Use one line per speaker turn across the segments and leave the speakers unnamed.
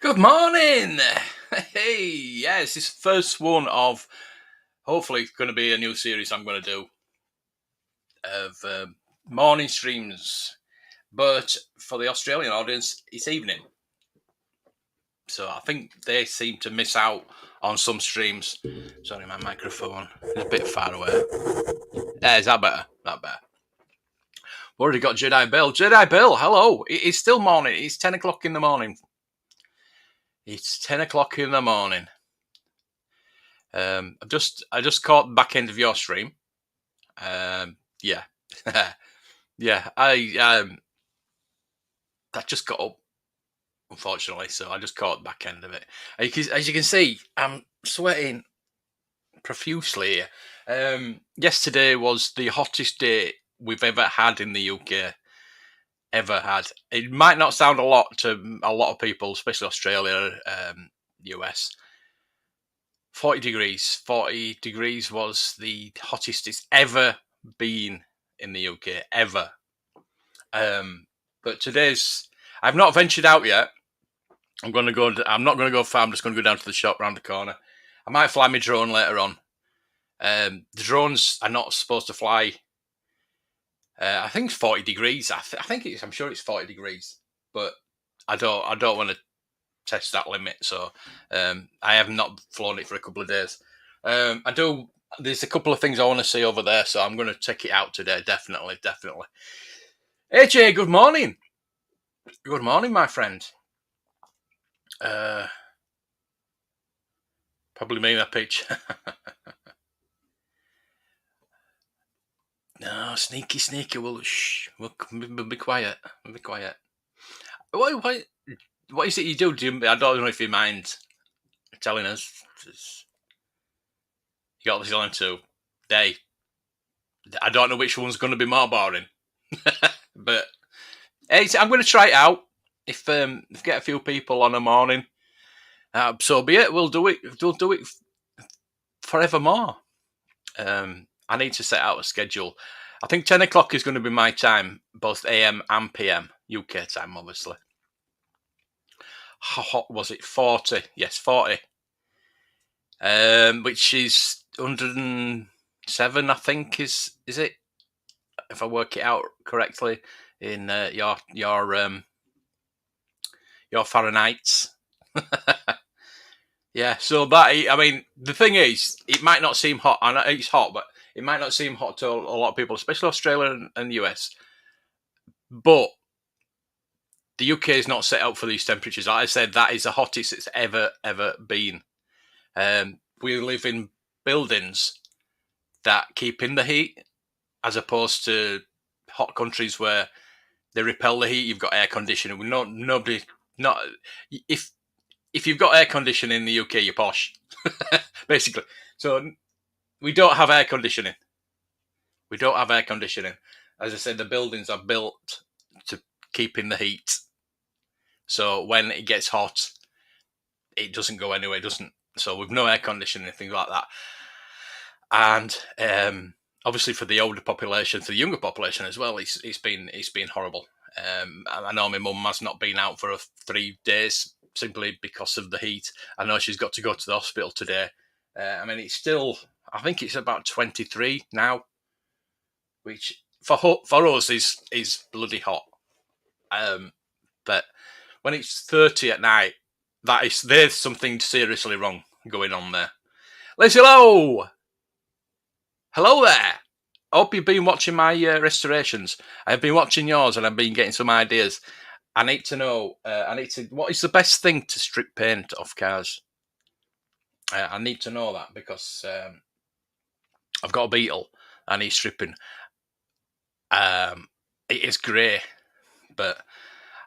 Good morning. Hey, yes, this first one of hopefully going to be a new series I'm going to do of morning streams, but for the Australian audience, it's evening. So I think they seem to miss out on some streams. Sorry, my microphone is a bit far away. Yeah, is that better? That better. We've already got Jedi Bill. Jedi Bill, hello. It's still morning. It's 10 o'clock in the morning. It's 10 o'clock in the morning. I just caught the back end of your stream. Yeah, yeah. I just got up, unfortunately, so I just caught the back end of it. As you can see, I'm sweating profusely here. Yesterday was the hottest day we've ever had in the UK. Ever had. It might not sound a lot to a lot of people, especially Australia, US. 40 degrees. 40 degrees was the hottest it's ever been in the UK, ever. But I've not ventured out yet. I'm not going to go far. I'm just going to go down to the shop round the corner. I might fly my drone later on. The drones are not supposed to fly. I think it's 40 degrees. I'm sure it's 40 degrees, but I don't want to test that limit. So I have not flown it for a couple of days. I do. There's a couple of things I want to see over there, so I'm going to check it out today. Definitely. AJ, good morning. Good morning, my friend. Probably me that pitch. No, sneaky. We'll be quiet. We'll be quiet. What is it you do? I don't know if you mind telling us. You got this on to day. I don't know which one's going to be more boring, but I'm going to try it out. If get a few people on a morning, so be it. We'll do it. We'll do it forevermore. I need to set out a schedule. I think 10 o'clock is going to be my time, both AM and PM, UK time, obviously. How hot was it? 40. Yes, 40. Which is 107, I think, is it? If I work it out correctly in your Fahrenheit. Yeah, so the thing is, it might not seem hot. I know it's hot, but it might not seem hot to a lot of people, especially Australia and US. But the UK is not set up for these temperatures. Like I said, that is the hottest it's ever been. We live in buildings that keep in the heat, as opposed to hot countries where they repel the heat. You've got air conditioning. If you've got air conditioning in the UK, you're posh, basically. So we don't have air conditioning. As I said, the buildings are built to keep in the heat. So when it gets hot, it doesn't go anywhere. It doesn't. So with no air conditioning and things like that. And obviously for the older population, for the younger population as well, it's been horrible. I know my mum has not been out for 3 days simply because of the heat. I know she's got to go to the hospital today. It's still, I think it's about 23 now, which for us is bloody hot. But when it's 30 at night, there's something seriously wrong going on there. Liz, hello there. I hope you've been watching my restorations. I've been watching yours, and I've been getting some ideas. I need to know. What is the best thing to strip paint off cars? I need to know that because I've got a Beetle and he's stripping. It is grey, but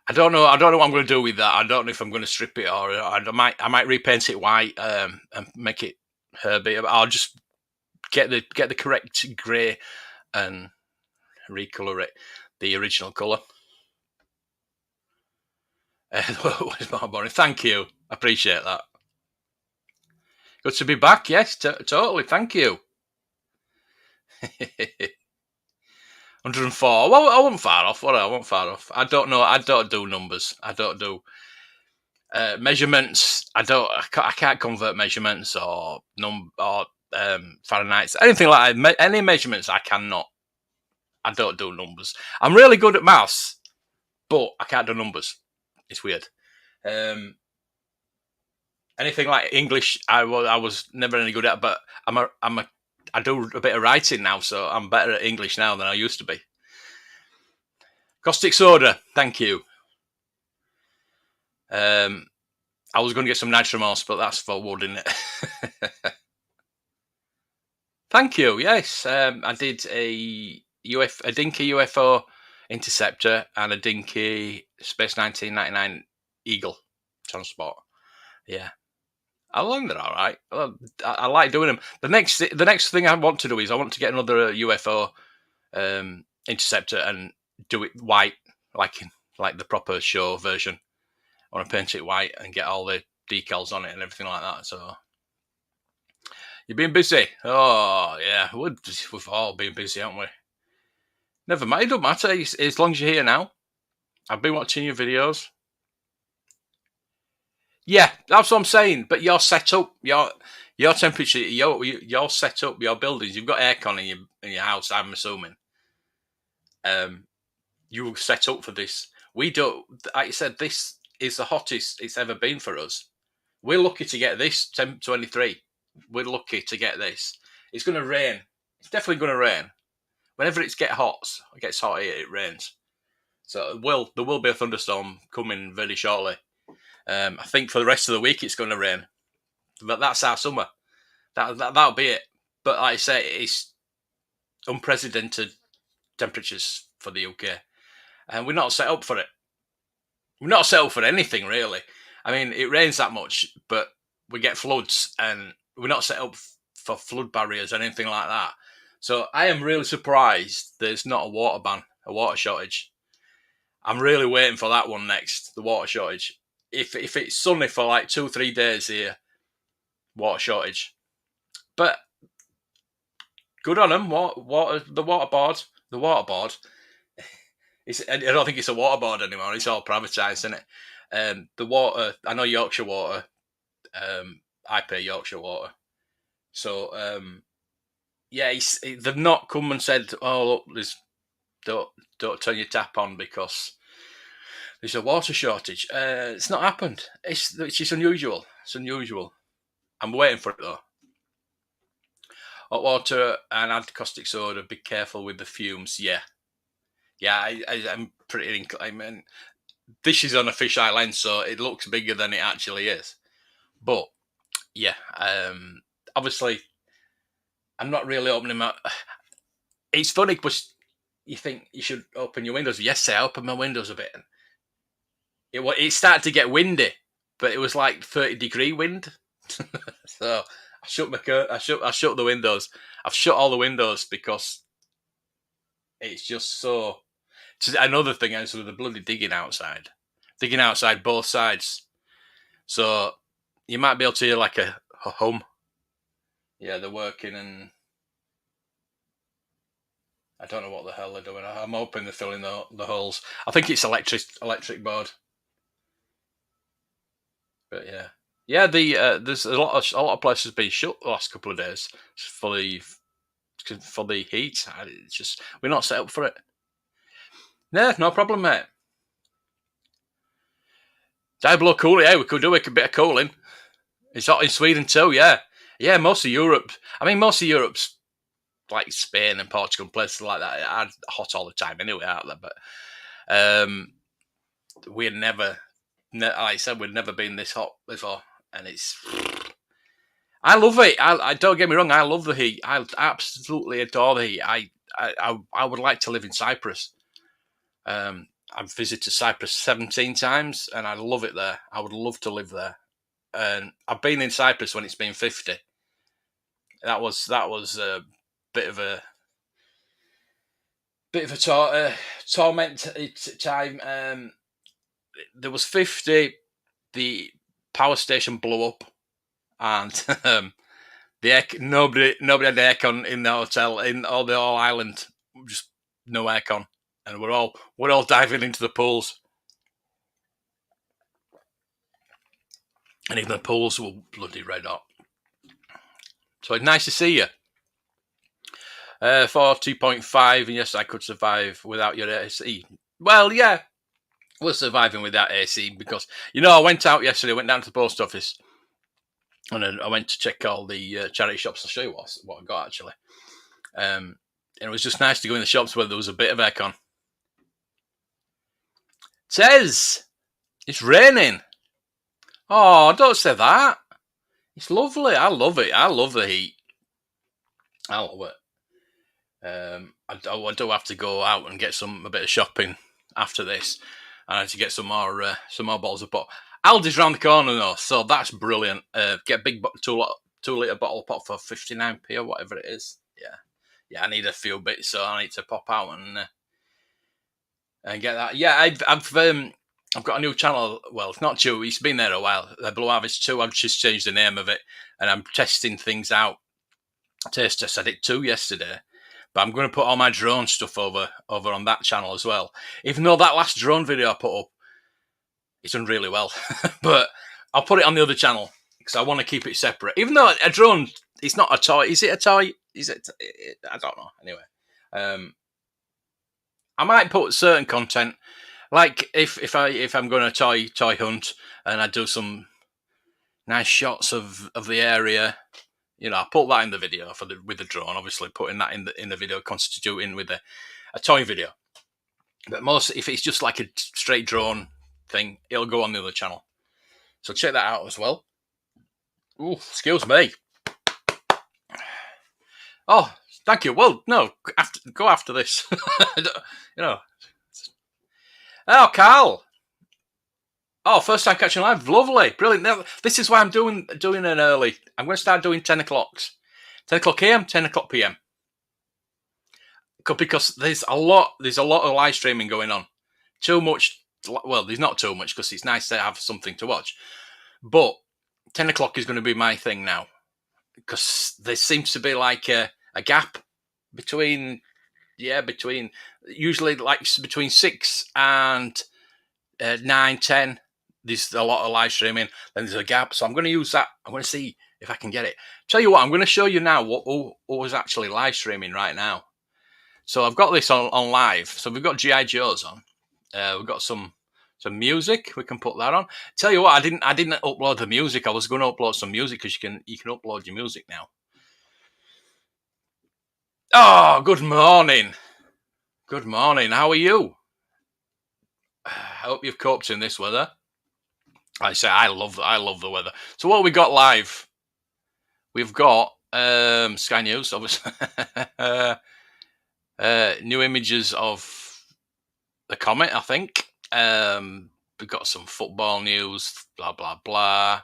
I don't know. I don't know what I'm going to do with that. I don't know if I'm going to strip it or I might repaint it white and make it herby. I'll just get the correct grey and recolor it the original colour. More boring. Thank you. I appreciate that. Good to be back. Yes, totally. Thank you. 104. Well, I wasn't far off. I wasn't far off. I don't know. I don't do numbers. I don't do. Measurements, I can't convert measurements or Fahrenheit, anything like that. Any measurements, I cannot. I don't do numbers. I'm really good at maths, but I can't do numbers. It's weird. Anything like English, I was never any good at. But I do a bit of writing now, so I'm better at English now than I used to be. Caustic soda, thank you. I was going to get some nitromorse, but that's for wood, isn't it? Thank you. Yes, I did a Dinky UFO interceptor and a Dinky Space 1999 Eagle transport. Yeah, I learned it all right. I like doing them. The next thing I want to do is I want to get another UFO interceptor and do it white, like the proper show version. I want to paint it white and get all the decals on it and everything like that. So you've been busy. Oh yeah, we've all been busy, haven't we? Never mind, it don't matter. As long as you're here now. I've been watching your videos. Yeah, that's what I'm saying. But your setup, your temperature, your setup, your buildings, you've got aircon in your house. I'm assuming. You set up for this. We don't. Like I said, this is the hottest it's ever been for us. We're lucky to get this 23. We're lucky to get this. It's going to rain. It's definitely going to rain. Whenever it gets hot here, it rains. So there will be a thunderstorm coming very shortly. I think for the rest of the week it's going to rain. But that's our summer. That'll be it. But like I say, it's unprecedented temperatures for the UK. And we're not set up for it. We're not set up for anything, really. I mean, it rains that much, but we get floods, and we're not set up for flood barriers or anything like that. So I am really surprised there's not a water shortage. I'm really waiting for that one next, the water shortage. If it's sunny for like 2-3 days here, water shortage. But good on them. The water board. I don't think it's a water board anymore. It's all privatised, isn't it? The water. I know Yorkshire Water. I pay Yorkshire Water. So yeah, they've not come and said, "Oh, look, don't turn your tap on because there's a water shortage." It's not happened. It's just unusual. It's unusual. I'm waiting for it though. Hot water and add caustic soda. Be careful with the fumes. Yeah. I'm pretty. I mean, this is on a fisheye lens, so it looks bigger than it actually is. But yeah, obviously, I'm not really opening my. It's funny because you think you should open your windows. Yes, I opened my windows a bit. It started to get windy, but it was like 30-degree wind. So I shut I shut the windows. I've shut all the windows because it's just so. Another thing is with the bloody digging outside both sides. So you might be able to hear like a hum. Yeah, they're working, and I don't know what the hell they're doing. I'm hoping they're filling the holes. I think it's electric board. But yeah. There's a lot of places being shut the last couple of days for the heat. It's just we're not set up for it. No problem, mate. Die below cooling. Yeah, we could do a bit of cooling. It's hot in Sweden too. Yeah. Most of Europe. I mean, most of Europe's like Spain and Portugal and places like that are hot all the time anyway, aren't they? But we're never. Like I said, we've never been this hot before, and it's. I love it. I don't get me wrong. I love the heat. I absolutely adore the heat. I would like to live in Cyprus. I've visited Cyprus 17 times, and I love it there. I would love to live there. And I've been in Cyprus when it's been 50. That was a bit of a torment time. There was 50. The power station blew up, and nobody had aircon in the hotel in all the whole island. Just no aircon, and we're all diving into the pools. and even the pools were bloody red hot. So it's nice to see you. 40.5, and yes, I could survive without your AC. Well, yeah, we're surviving without AC because, I went out yesterday, I went down to the post office, and I went to check all the charity shops. I'll show you what I got, actually. And it was just nice to go in the shops where there was a bit of aircon. Says it's raining. Oh, don't say that. It's lovely. I love it. I love the heat. I love it. I do have to go out and get a bit of shopping after this. I need to get some more bottles of pop. Aldi's round the corner though, so that's brilliant. Get a big 2 litre bottle of pop for 59p or whatever it is. Yeah. I need a few bits, so I need to pop out and get that. Yeah, I've got a new channel. Well, it's not new. It's been there a while. Blue Harvest 2. I've just changed the name of it, and I'm testing things out. Taste test. I did 2 yesterday. But I'm going to put all my drone stuff over on that channel as well. Even though that last drone video I put up, it's done really well. But I'll put it on the other channel because I want to keep it separate. Even though a drone, it's not a toy. Is it a toy? Is it? I don't know. Anyway, I might put certain content, like if I'm going to toy hunt and I do some nice shots of the area. I'll put that in the video with the drone, obviously putting that in the video, constituting with a toy video. But if it's just like a straight drone thing, it'll go on the other channel. So check that out as well. Ooh, excuse me. Oh, thank you. Well, no, go after this. Oh, Carl. Oh, first time catching live. Lovely. Brilliant. Now, this is why I'm doing an early. I'm going to start doing 10 o'clocks. 10 o'clock AM, 10 o'clock PM. Because there's a lot of live streaming going on. Too much. Well, there's not too much because it's nice to have something to watch. But 10 o'clock is going to be my thing now. Because there seems to be like a gap between usually like between 6 and 9, 10. There's a lot of live streaming. Then there's a gap. So I'm going to use that. I'm going to see if I can get it. Tell you what, I'm going to show you now what was actually live streaming right now. So I've got this on live. So we've got G.I. Joe's on. We've got some music. We can put that on. Tell you what, I didn't upload the music. I was going to upload some music because you can upload your music now. Oh, good morning. Good morning. How are you? I hope you've coped in this weather. I say I love the weather. So what we got live? We've got Sky News, obviously. New images of the comet, I think. We've got some football news, blah blah blah.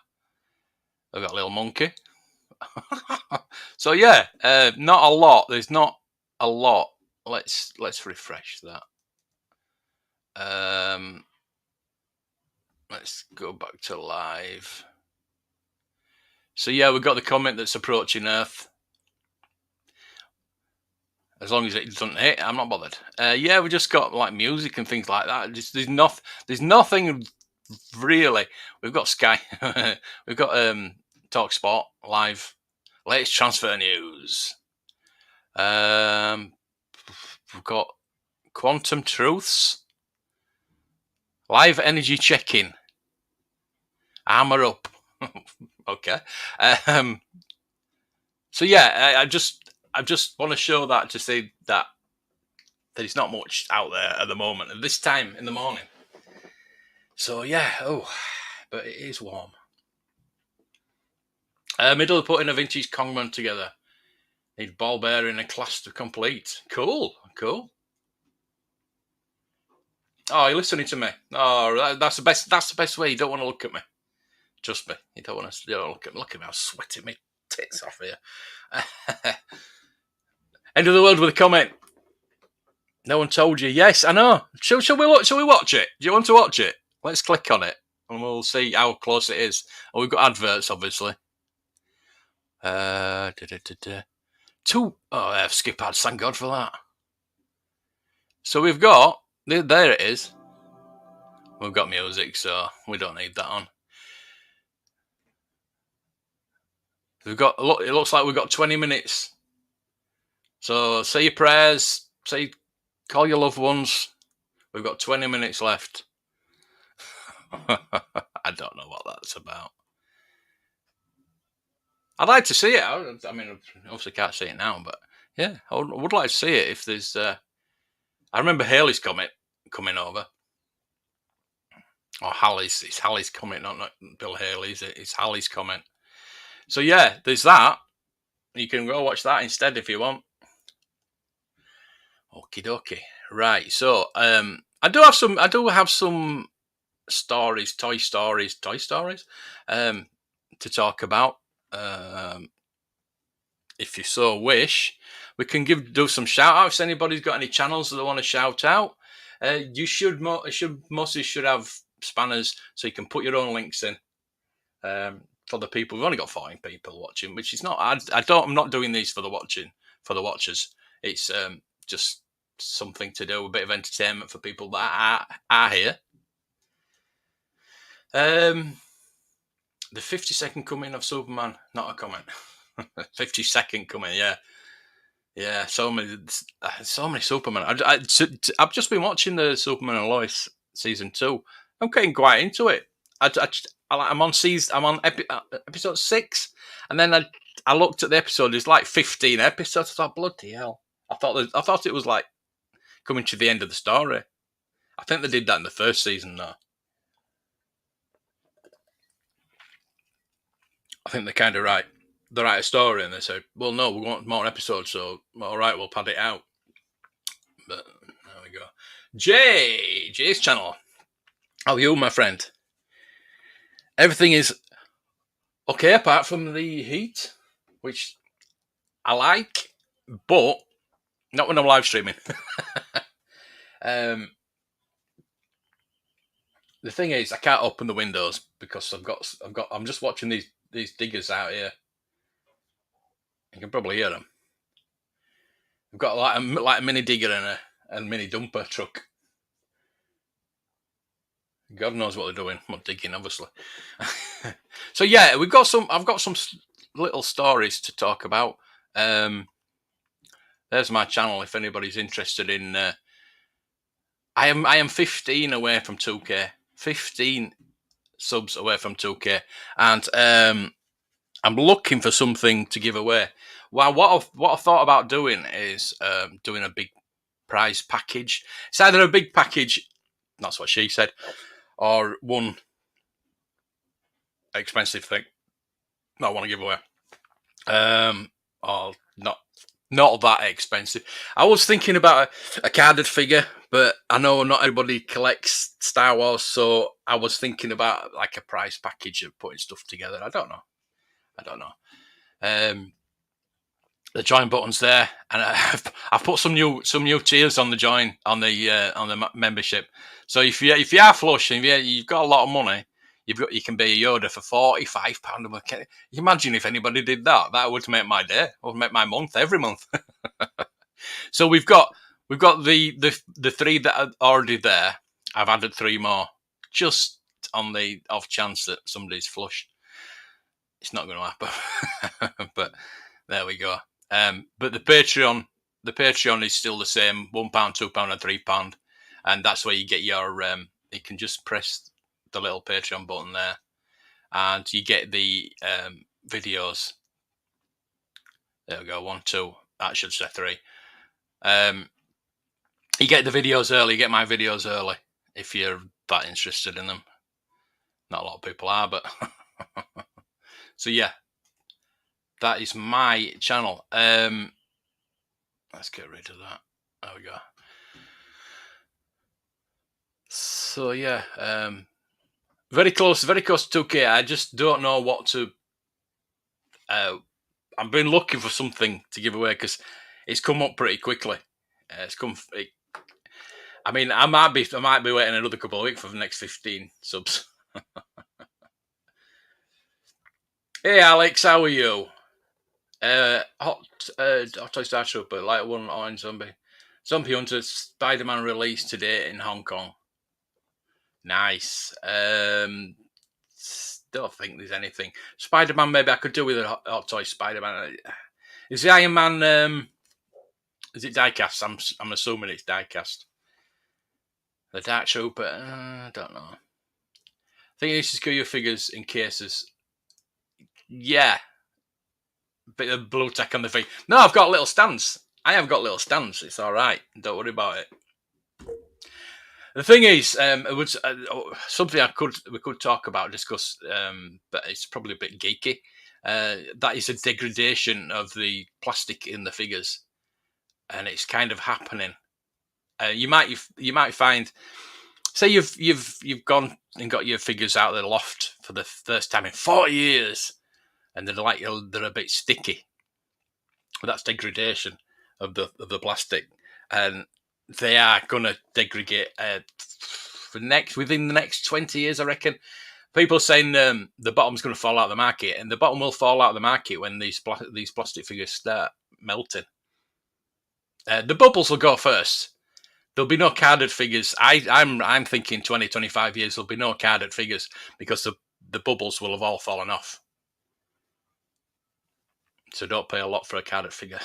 We've got a little monkey. So yeah, not a lot. There's not a lot. Let's refresh that. Let's go back to live. So yeah, we've got the comet that's approaching Earth. As long as it doesn't hit, I'm not bothered. Yeah, we just got like music and things like that. There's nothing really. We've got Sky. We've got Talk Sport live. Latest transfer news. We've got Quantum Truths. Live energy check-in. Armor up. Okay. So yeah, I just want to show that to say that there's not much out there at the moment at this time in the morning. So yeah, but it is warm. Middle of putting a vintage Kongman together. Need ball bearing and class to complete. Cool. Oh, you're listening to me. Oh, that's the best. That's the best way. You don't want to look at me. Trust me. You don't want to look at me. Look at me. I'm sweating my tits off here. End of the world with a comment. No one told you. Yes, I know. Shall we watch it? Do you want to watch it? Let's click on it and we'll see how close it is. Oh, we've got adverts, obviously. Two. Oh, skip ads. Thank God for that. So we've got there. It is. We've got music, so we don't need that on. We've got. Look, it looks like we've got 20 minutes. So say your prayers. Call your loved ones. We've got 20 minutes left. I don't know what that's about. I'd like to see it. I mean, obviously can't see it now, but yeah, I would like to see it if there's. I remember Haley's comment coming over, or Halley's. It's Halley's comment, not Bill Haley's. It's Halley's comment. So yeah, there's that. You can go watch that instead if you want. Okie dokie. Right. So I do have some stories, toy stories, to talk about. If you so wish, we can do some shout outs. Anybody's got any channels that they want to shout out, you should mostly should have spanners, so you can put your own links in. For the people, we've only got 14 people watching, which is not. I'm not doing these for the watchers. It's just something to do, a bit of entertainment for people that are here. The 50-second coming of Superman, not a comment. 50-second coming, yeah. So many Superman. I've just been watching the Superman and Lois season 2. I'm getting quite into it. I'm on episode 6, and then I looked at the episode. There's like 15 episodes. I thought, bloody hell! I thought it was like coming to the end of the story. I think they did that in the first season, though. I think they kind of write a story, and they said, "Well, no, we want more episodes, so all right, we'll pad it out." But there we go. Jay's channel. How are you, my friend? Everything is okay apart from the heat, which I like, but not when I'm live streaming. The thing is, I can't open the windows because I'm just watching these diggers out here. You can probably hear them. I've got like a mini digger and a mini dumper truck. God knows what they're doing. I'm not digging, obviously. So yeah, I've got some little stories to talk about. There's my channel if anybody's interested in. I am 15 away from 2K. 15 subs away from 2K, and I'm looking for something to give away. Well, what I thought about doing is doing a big prize package. It's either a big package, that's what she said, or one expensive thing that I want to give away. Or not that expensive. I was thinking about a carded figure, but I know not everybody collects Star Wars, so I was thinking about like a prize package of putting stuff together. I don't know. The join button's there, and I've put some new tiers on the membership. So if you are flush and you've got a lot of money, you can be a Yoda for £45. Can you imagine if anybody did that? That would make my day. Would make my month every month. So we've got the 3 that are already there. I've added 3 more just on the off chance that somebody's flush. It's not going to happen, but there we go. But the Patreon is still the same: £1, £2, and £3, and that's where you get your. You can just press the little Patreon button there, and you get the videos. There we go. 1, 2. That should say 3. You get the videos early. You get my videos early if you're that interested in them. Not a lot of people are, but so yeah. That is my channel. Let's get rid of that. There we go. So yeah, very close to 2K. I just don't know what to. I've been looking for something to give away because it's come up pretty quickly. I mean, I might be waiting another couple of weeks for the next 15 subs. Hey Alex, how are you? Hot Toy Star Trooper, Light One Orange Zombie Hunter, Spider-Man released today in Hong Kong. Nice. don't think there's anything. Spider-Man, maybe I could do with a hot toy Spider-Man. Is the Iron Man? Is it diecast? I'm assuming it's diecast. The Dark Trooper, I don't know. I think you need to secure your figures in cases. Yeah, bit of blue tack on the thing. No, I've got little stands. I have got little stands. It's all right. Don't worry about it. The thing is, it was something we could talk about, discuss, but it's probably a bit geeky. That is a degradation of the plastic in the figures, and it's kind of happening. You might find, say you've gone and got your figures out of the loft for the first time in 40 years, and they're a bit sticky. But that's degradation of the plastic, and they are gonna degrade within the next 20 years, I reckon. People are saying the bottom's going to fall out of the market, and the bottom will fall out of the market when these plastic figures start melting. The bubbles will go first. There'll be no carded figures. I'm thinking 20, 25 years there'll be no carded figures because the bubbles will have all fallen off. So don't pay a lot for a carded figure.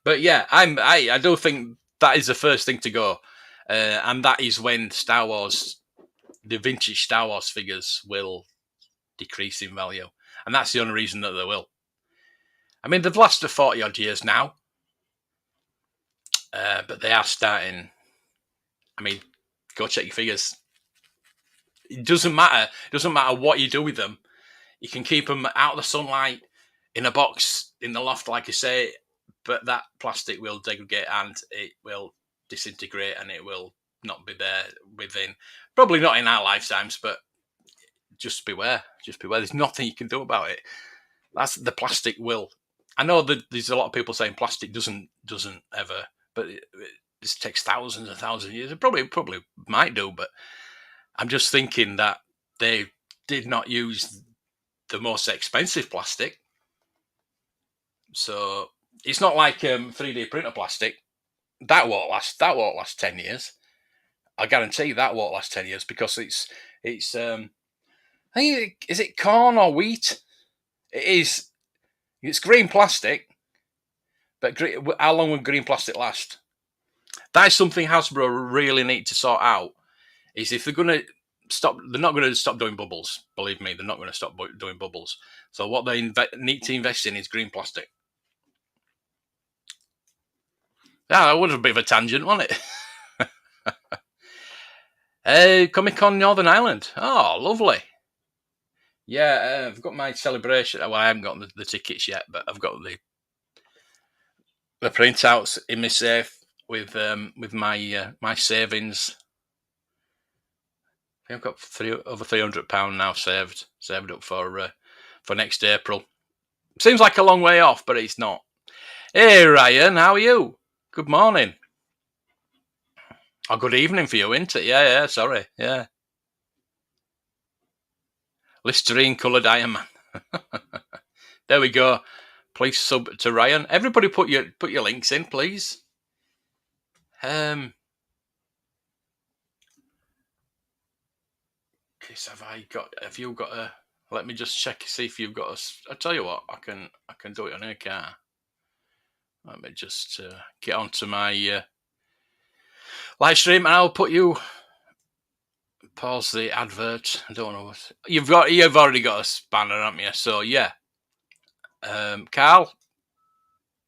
But yeah, I do think that is the first thing to go, and that is when Star Wars, the vintage Star Wars figures, will decrease in value, and that's the only reason that they will. I mean, they've lasted 40 odd years now, but they are starting. I mean, go check your figures. It doesn't matter. It doesn't matter what you do with them. You can keep them out of the sunlight, in a box, in the loft, like I say, but that plastic will degrade and it will disintegrate and it will not be there within, probably not in our lifetimes, but just beware. Just beware. There's nothing you can do about it. That's the plastic will. I know that there's a lot of people saying plastic doesn't ever, but this takes thousands and thousands of years. It probably might do, but I'm just thinking that they did not use the most expensive plastic. So it's not like 3D printer plastic. That won't last 10 years. I guarantee that won't last 10 years because it's I think, is it corn or wheat? It is. It's green plastic, but how long will green plastic last? That is something Hasbro really need to sort out. Is if they're going to stop, they're not going to stop doing bubbles. Believe me, they're not going to stop doing bubbles. So what they need to invest in is green plastic. Yeah, that was a bit of a tangent, wasn't it? Comic Con Northern Ireland. Oh, lovely. Yeah, I've got my celebration. Well, I haven't got the tickets yet, but I've got the printouts in my safe with my my savings. I think I've got over £300 now saved up for next April. Seems like a long way off, but it's not. Hey Ryan, how are you? Good morning. Oh, good evening for you, isn't it? Yeah, sorry. Yeah. Listerine coloured Iron Man. There we go. Please sub to Ryan. Everybody put your links in, please. Chris, have you got a, let me just check, see if you've got a, I tell you what, I can do it on here, can't I? Let me just get onto my live stream and I'll put you, pause the advert. I don't know what, you've already got a spanner, haven't you? So yeah. Carl,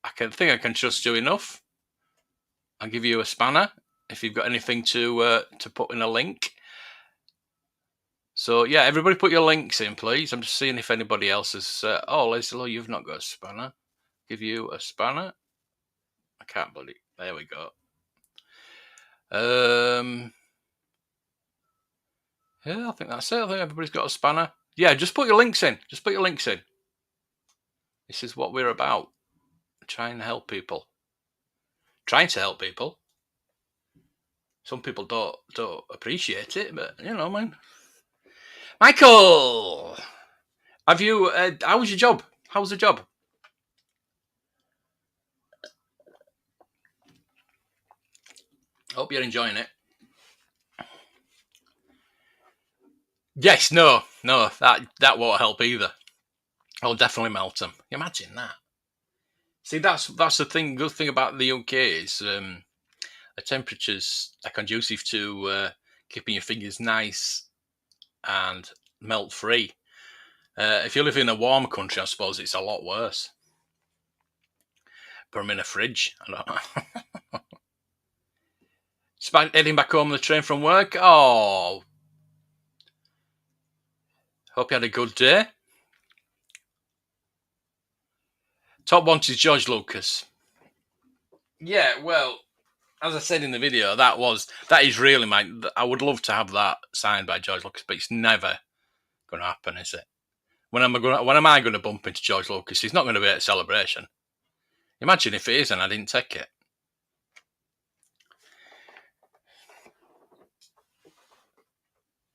I think I can trust you enough. I'll give you a spanner if you've got anything to put in a link. So yeah, everybody put your links in, please. I'm just seeing if anybody else is. Oh, Leslie, you've not got a spanner. Give you a spanner. I can't believe. There we go. Yeah, I think that's it. I think everybody's got a spanner. Yeah, just put your links in. Just put your links in. This is what we're about. Trying to help people. Trying to help people. Some people don't appreciate it, but you know, man. Michael, have you? How was your job? How was the job? Hope you're enjoying it. Yes, no, that won't help either. I'll definitely melt them. Imagine that. See, that's the thing. Good thing about the UK is the temperatures are conducive to keeping your fingers nice and melt free. If you live in a warm country, I suppose it's a lot worse. Put them in a fridge. I don't know. Heading back home on the train from work. Oh, hope you had a good day. Top one is George Lucas. Yeah, well, as I said in the video, that is really my. I would love to have that signed by George Lucas, but it's never going to happen, is it? When am I going to bump into George Lucas? He's not going to be at a celebration. Imagine if it is and I didn't take it.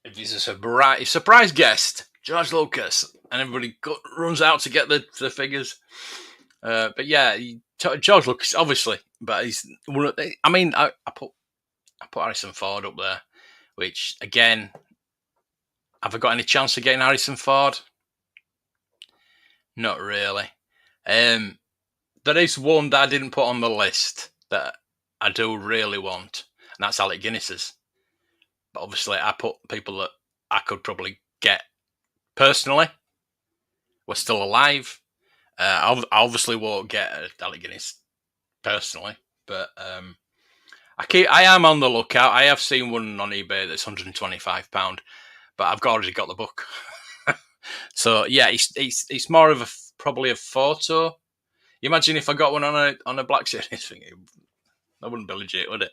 If he's a surprise guest, George Lucas, and everybody runs out to get the figures. But yeah, George Lucas, obviously, but he's. I mean, I put Harrison Ford up there, which again, have I got any chance of getting Harrison Ford? Not really. There is one that I didn't put on the list that I do really want, and that's Alec Guinness's. But obviously, I put people that I could probably get personally. We're still alive. I obviously won't get Alec Guinness personally, but I am on the lookout. I have seen one on eBay that's £125, but I've already got the book. So yeah, it's more of probably a photo. Imagine if I got one on a Black Series thing, that wouldn't be legit, would it?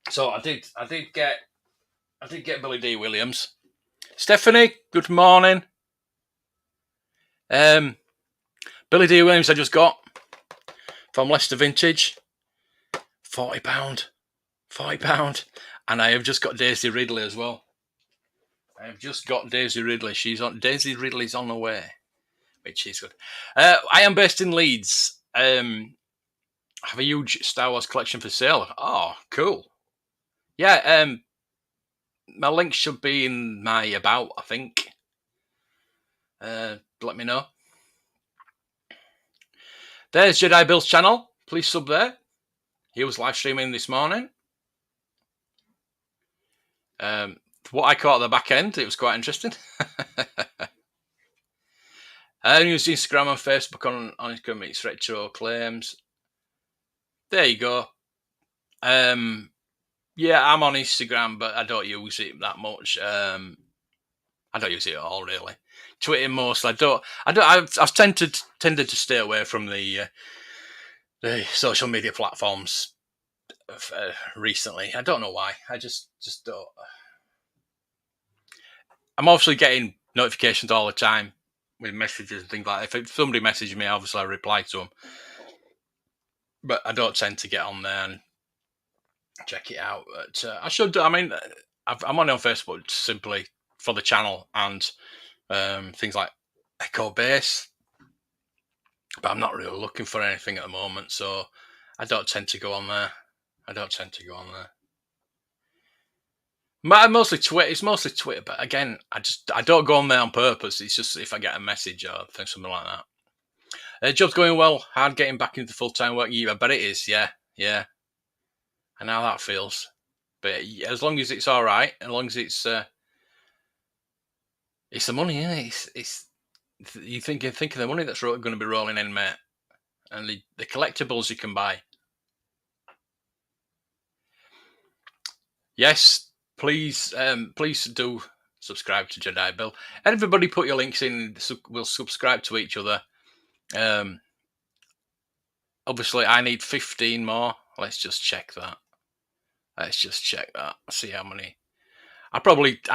So I did get Billy D. Williams. Stephanie, good morning. Billy D. Williams I just got from Leicester Vintage. £40. £40. And I have just got Daisy Ridley as well. I have just got Daisy Ridley. Daisy Ridley's on the way, which is good. I am based in Leeds. I have a huge Star Wars collection for sale. Oh, cool. Yeah, my link should be in my about, I think. Let me know. There's Jedi Bill's channel. Please sub there. He was live streaming this morning. What I caught at the back end, it was quite interesting. Use Instagram and Facebook on Instagram. It's retro claims. There you go. Yeah, I'm on Instagram, but I don't use it that much. I don't use it at all, really. Twitter mostly. I've tended to stay away from the social media platforms recently. I don't know why. I just don't. I'm obviously getting notifications all the time with messages and things like that. If somebody messages me, obviously I reply to them. But I don't tend to get on there and check it out. But I should. I mean, I'm on Facebook simply for the channel and things like Echo Base. But I'm not really looking for anything at the moment, so I don't tend to go on there. Mostly Twitter. It's mostly Twitter, but again, I don't go on there on purpose. It's just if I get a message or something like that. Job's going well. Hard getting back into full-time work. Yeah, I bet it is. Yeah. I know how that feels. But as long as it's all right, as long as it's the money, isn't it? It's you think of the money that's going to be rolling in, mate, and the collectibles you can buy. Yes, please do subscribe to Jedi Bill. Everybody put your links in. We'll subscribe to each other. Obviously, I need 15 more. Let's just check that. See how many. I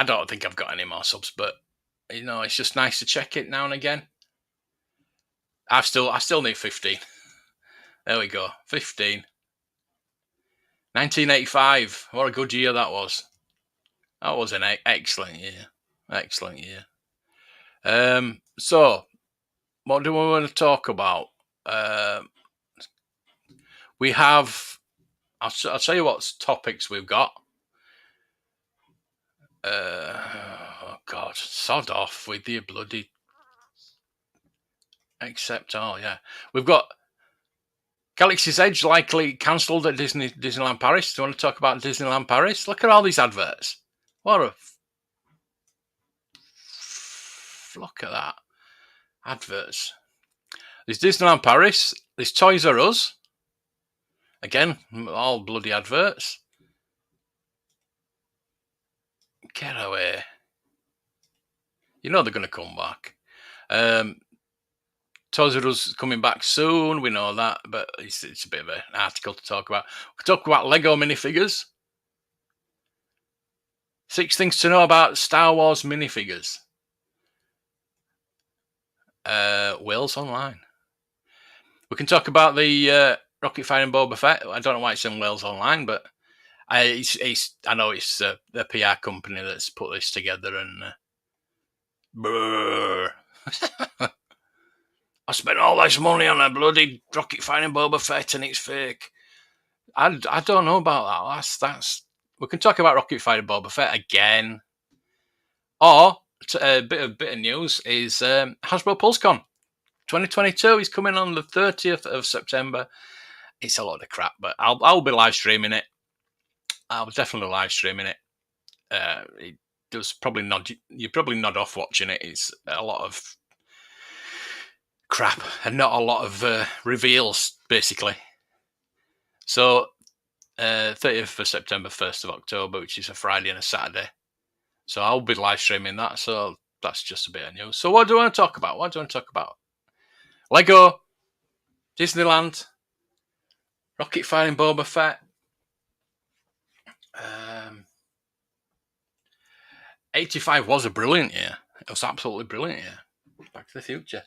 don't think I've got any more subs, but it's just nice to check it now and again. I still need 15. There we go, 15. 1985. What a good year that was. That was an excellent year. So, what do we want to talk about? We have. I'll tell you what topics we've got. Oh God, sod off with your bloody. Except all, yeah. We've got Galaxy's Edge likely cancelled at Disneyland Paris. Do you want to talk about Disneyland Paris? Look at all these adverts. What a look at that. Adverts. There's Disneyland Paris. There's Toys R Us. Again, all bloody adverts. Get away. You know they're going to come back. Toys R Us coming back soon. We know that, but it's a bit of an article to talk about. We can talk about Lego minifigures. 6 things to know about Star Wars minifigures. Wales Online. We can talk about the Rocket Fire and Boba Fett. I don't know why it's in Wales Online, but I know it's the PR company that's put this together. And I spent all this money on a bloody Rocket Fire and Boba Fett, and it's fake. I don't know about that. That's. We can talk about Rocket Fire and Boba Fett again. Or a bit of news is Hasbro PulseCon 2022 is coming on the 30th of September. It's a lot of crap, but I'll be live streaming it. I'll definitely live streaming it. It does probably you probably nod off watching it. It's a lot of crap and not a lot of reveals, basically. So 30th of September, 1st of October, which is a Friday and a Saturday. So I'll be live streaming that. So that's just a bit of news. So what do I want to talk about? Lego, Disneyland, Rocket Fire and Boba Fett. 85 was a brilliant year. It was absolutely brilliant year. Back to the Future.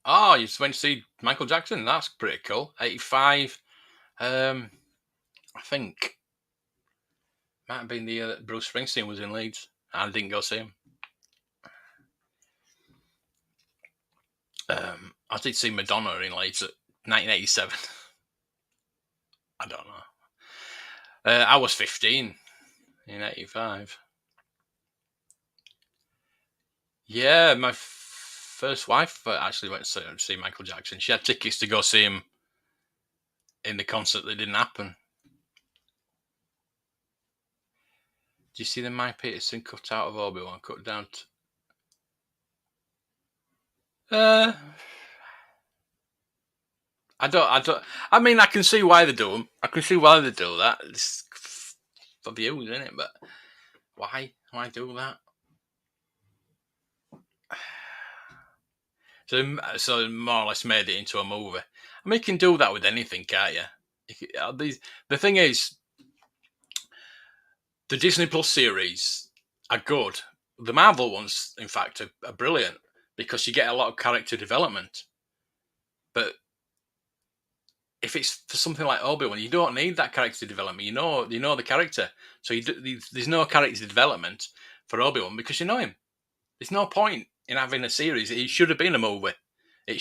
Oh, you just went to see Michael Jackson. That's pretty cool. 85. I think might have been the year that Bruce Springsteen was in Leeds. I didn't go see him. I did see Madonna in Leeds at 1987. I don't know. I was 15 in 85. Yeah, my first wife actually went to see Michael Jackson. She had tickets to go see him in the concert that didn't happen. Do you see the Mike Peterson cut out of Obi-Wan, cut down to... I mean, I can see why they do them. I can see why they do that. It's for views, isn't it? But why? Why do that? So more or less made it into a movie. I mean, you can do that with anything, can't you? The thing is, the Disney Plus series are good. The Marvel ones, in fact, are brilliant because you get a lot of character development. But if it's for something like Obi-Wan, you don't need that character development. You know the character, so there's no character development for Obi-Wan because you know him. There's no point in having a series. It should have been a movie. I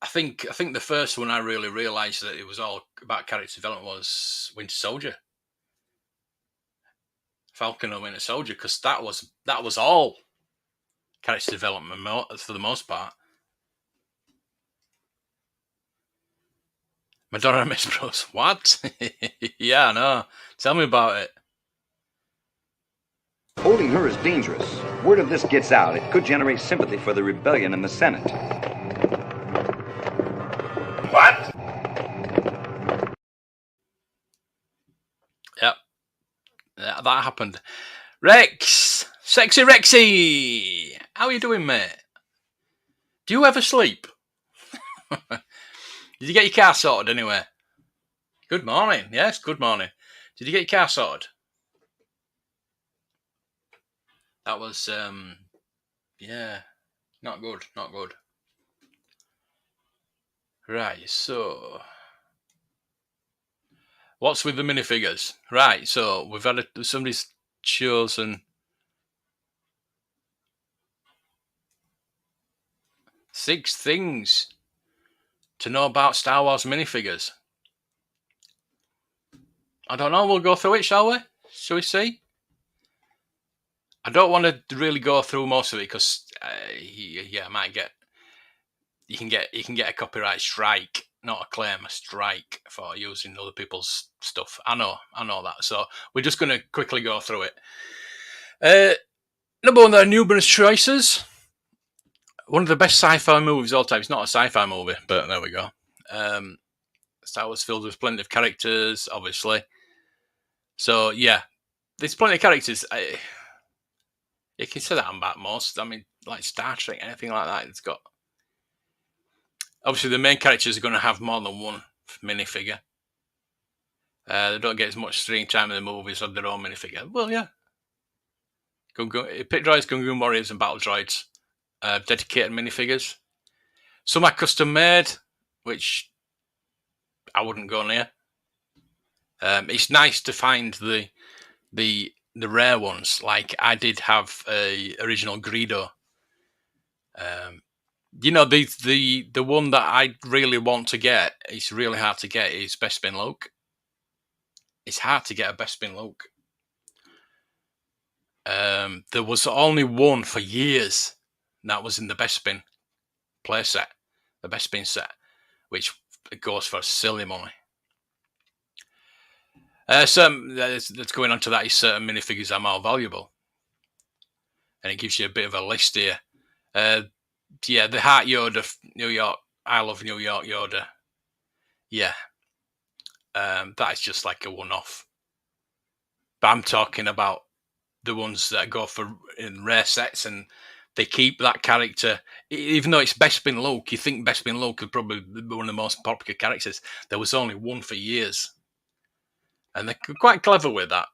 think the first one I really realised that it was all about character development was Winter Soldier, Falcon and Winter Soldier, because that was all character development for the most part. Madonna and Miss Bros. What? Yeah, I know. Tell me about it.
Holding her is dangerous. Word of this gets out, it could generate sympathy for the rebellion in the Senate.
What? Yep. Yeah, that happened. Rex! Sexy Rexy! How are you doing, mate? Do you ever sleep? Did you get your car sorted anyway? Good morning. Yes, good morning. Did you get your car sorted? That was, yeah, not good. Right, so what's with the minifigures? Right, so we've had somebody's chosen 6 things to know about Star Wars minifigures. I don't know. We'll go through it, shall we? Shall we see? I don't want to really go through most of it because, I might get. You can get a copyright strike, not a claim, a strike for using other people's stuff. I know that. So we're just going to quickly go through it. Number one, there are numerous choices. One of the best sci-fi movies of all time. It's not a sci-fi movie, but there we go. Star Wars filled with plenty of characters, obviously. So yeah, there's plenty of characters. You can say that about most. I mean, like Star Trek, anything like that. It's got obviously the main characters are going to have more than one minifigure. They don't get as much screen time in the movies on their own minifigure. Well, yeah. Pit droids, Gungan warriors, and battle droids. Dedicated minifigures. Some are custom made, which I wouldn't go near. It's nice to find the rare ones. Like I did have a original Greedo. The one that I really want to get, it's really hard to get, is Bespin Luke. It's hard to get a Bespin Luke. There was only one for years, and that was in the Bespin playset, the Bespin set, which goes for silly money. That's going on to that is certain minifigures are more valuable, and it gives you a bit of a list here. The Heart Yoda, New York, I love New York Yoda. Yeah, that is just like a one-off. But I'm talking about the ones that go for in rare sets, and they keep that character. Even though it's Bespin Luke, you think Bespin Luke is probably one of the most popular characters. There was only one for years, and they're quite clever with that.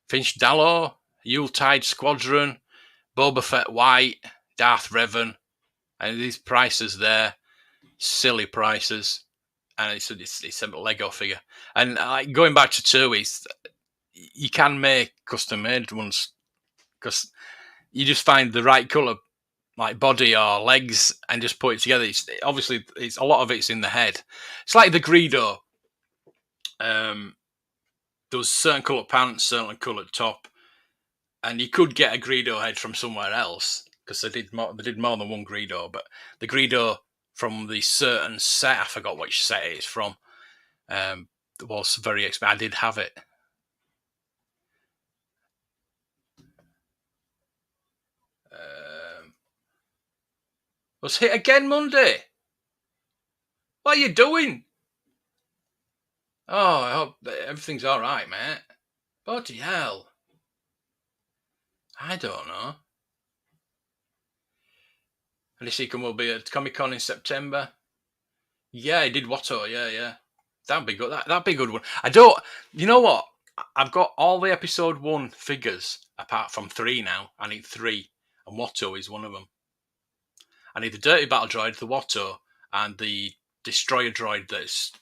Finch Dallo, Yuletide Squadron, Boba Fett White, Darth Revan, and these prices there, silly prices, and it's a Lego figure. And going back to Chewies, you can make custom made ones because you just find the right color, like body or legs, and just put it together. It's a lot of it's in the head. It's like the Greedo. There was certain coloured pants, certain coloured top, and you could get a Greedo head from somewhere else because they did more than one Greedo. But the Greedo from the certain set, I forgot which set it is from, was very expensive. I did have it. Was hit again Monday. What are you doing? Oh, I hope everything's all right, mate. Bloody hell. I don't know. And this Econ will be at Comic-Con in September. Yeah, he did Watto. Yeah. That'd be good. That'd be a good one. You know what? I've got all the episode 1 figures apart from 3 now. I need 3, and Watto is one of them. I need the Dirty Battle Droid, the Watto, and the Destroyer Droid that's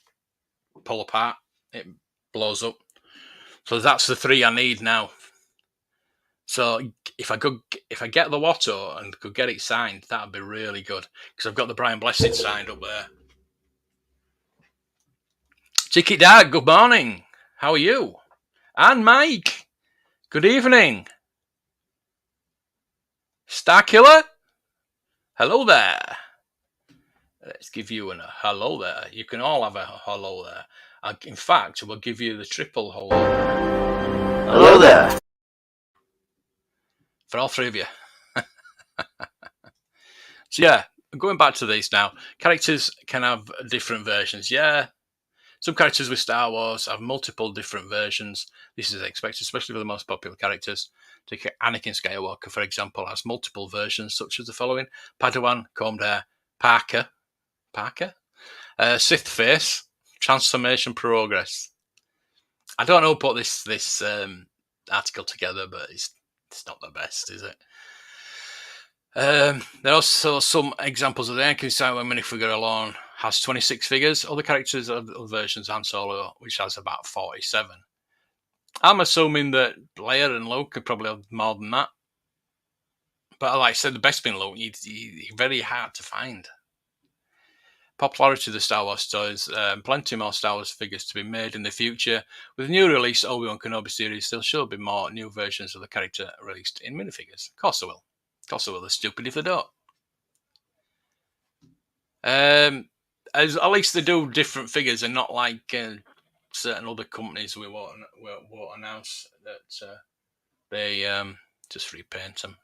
pull apart. It blows up. So that's the 3 I need now. So if I get the Watto and could get it signed, that'd be really good because I've got the Brian Blessed signed up there. Chicky Dad, good morning. How are you? And Mike, good evening. Star Killer, hello there. Let's give you a hello there. You can all have a hello there. In fact, we'll give you the triple hello.
Hello there.
For all 3 of you. So yeah, going back to these now. Characters can have different versions. Yeah. Some characters with Star Wars have multiple different versions. This is expected, especially for the most popular characters. Take Anakin Skywalker, for example, has multiple versions, such as the following: Padawan, combed hair, Parker, Sith face, transformation progress. I don't know who put this article together, but it's not the best, is it? There are also some examples of the Anakin Skywalker minifigure alone has 26 figures. Other characters are versions Han Solo, which has about 47. I'm assuming that Leia and Luke could probably have more than that. But like I said, the best bin look, very hard to find. Popularity of the Star Wars toys, plenty more Star Wars figures to be made in the future. With the new release Obi-Wan Kenobi series, there should be more new versions of the character released in minifigures. Of course there will. Of course there will. They're stupid if they don't. As at least they do different figures and not like certain other companies we won't announce that they just repaint them.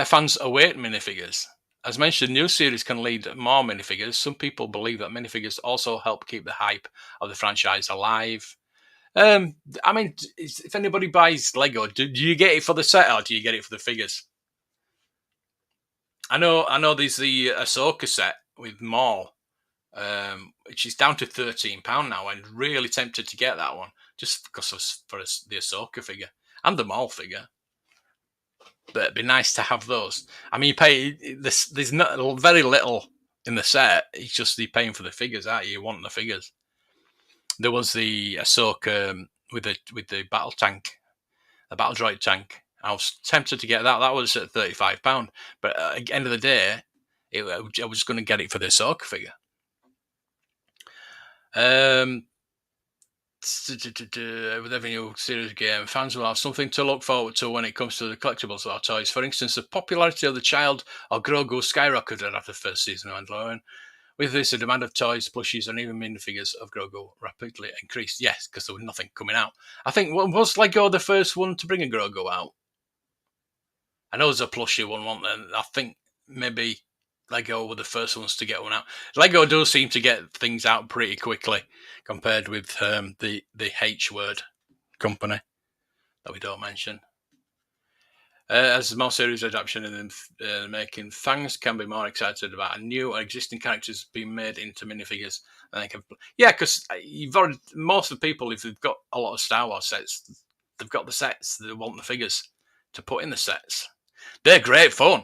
Fans await minifigures. As mentioned, new series can lead more minifigures. Some people believe that minifigures also help keep the hype of the franchise alive. I mean, if anybody buys Lego, do you get it for the set or do you get it for the figures? I know. There's the Ahsoka set with Maul, which is down to £13 now. I'm really tempted to get that one just because for the Ahsoka figure and the Maul figure. But it'd be nice to have those. I mean, you pay this. There's not very little in the set. It's just you're paying for the figures, aren't you? You want the figures. There was the Ahsoka with the battle tank, the battle droid tank. I was tempted to get that. That was at £35. But at the end of the day, I was going to get it for the Ahsoka figure. With every new series game, fans will have something to look forward to when it comes to the collectibles of our toys. For instance, the popularity of the Child or Grogu skyrocketed after the first season of Mandalorian. With this, the demand of toys, plushies, and even minifigures of Grogu rapidly increased. Yes, because there was nothing coming out. I think, was Lego the first one to bring a Grogu out? I know there's a plushie one, wasn't there? I think maybe Lego were the first ones to get one out. Lego does seem to get things out pretty quickly compared with the H word company that we don't mention. As more series adaptation in the making, fans can be more excited about new or existing characters being made into minifigures. Yeah, because most of the people, if they've got a lot of Star Wars sets, they've got the sets. They want the figures to put in the sets. They're great fun.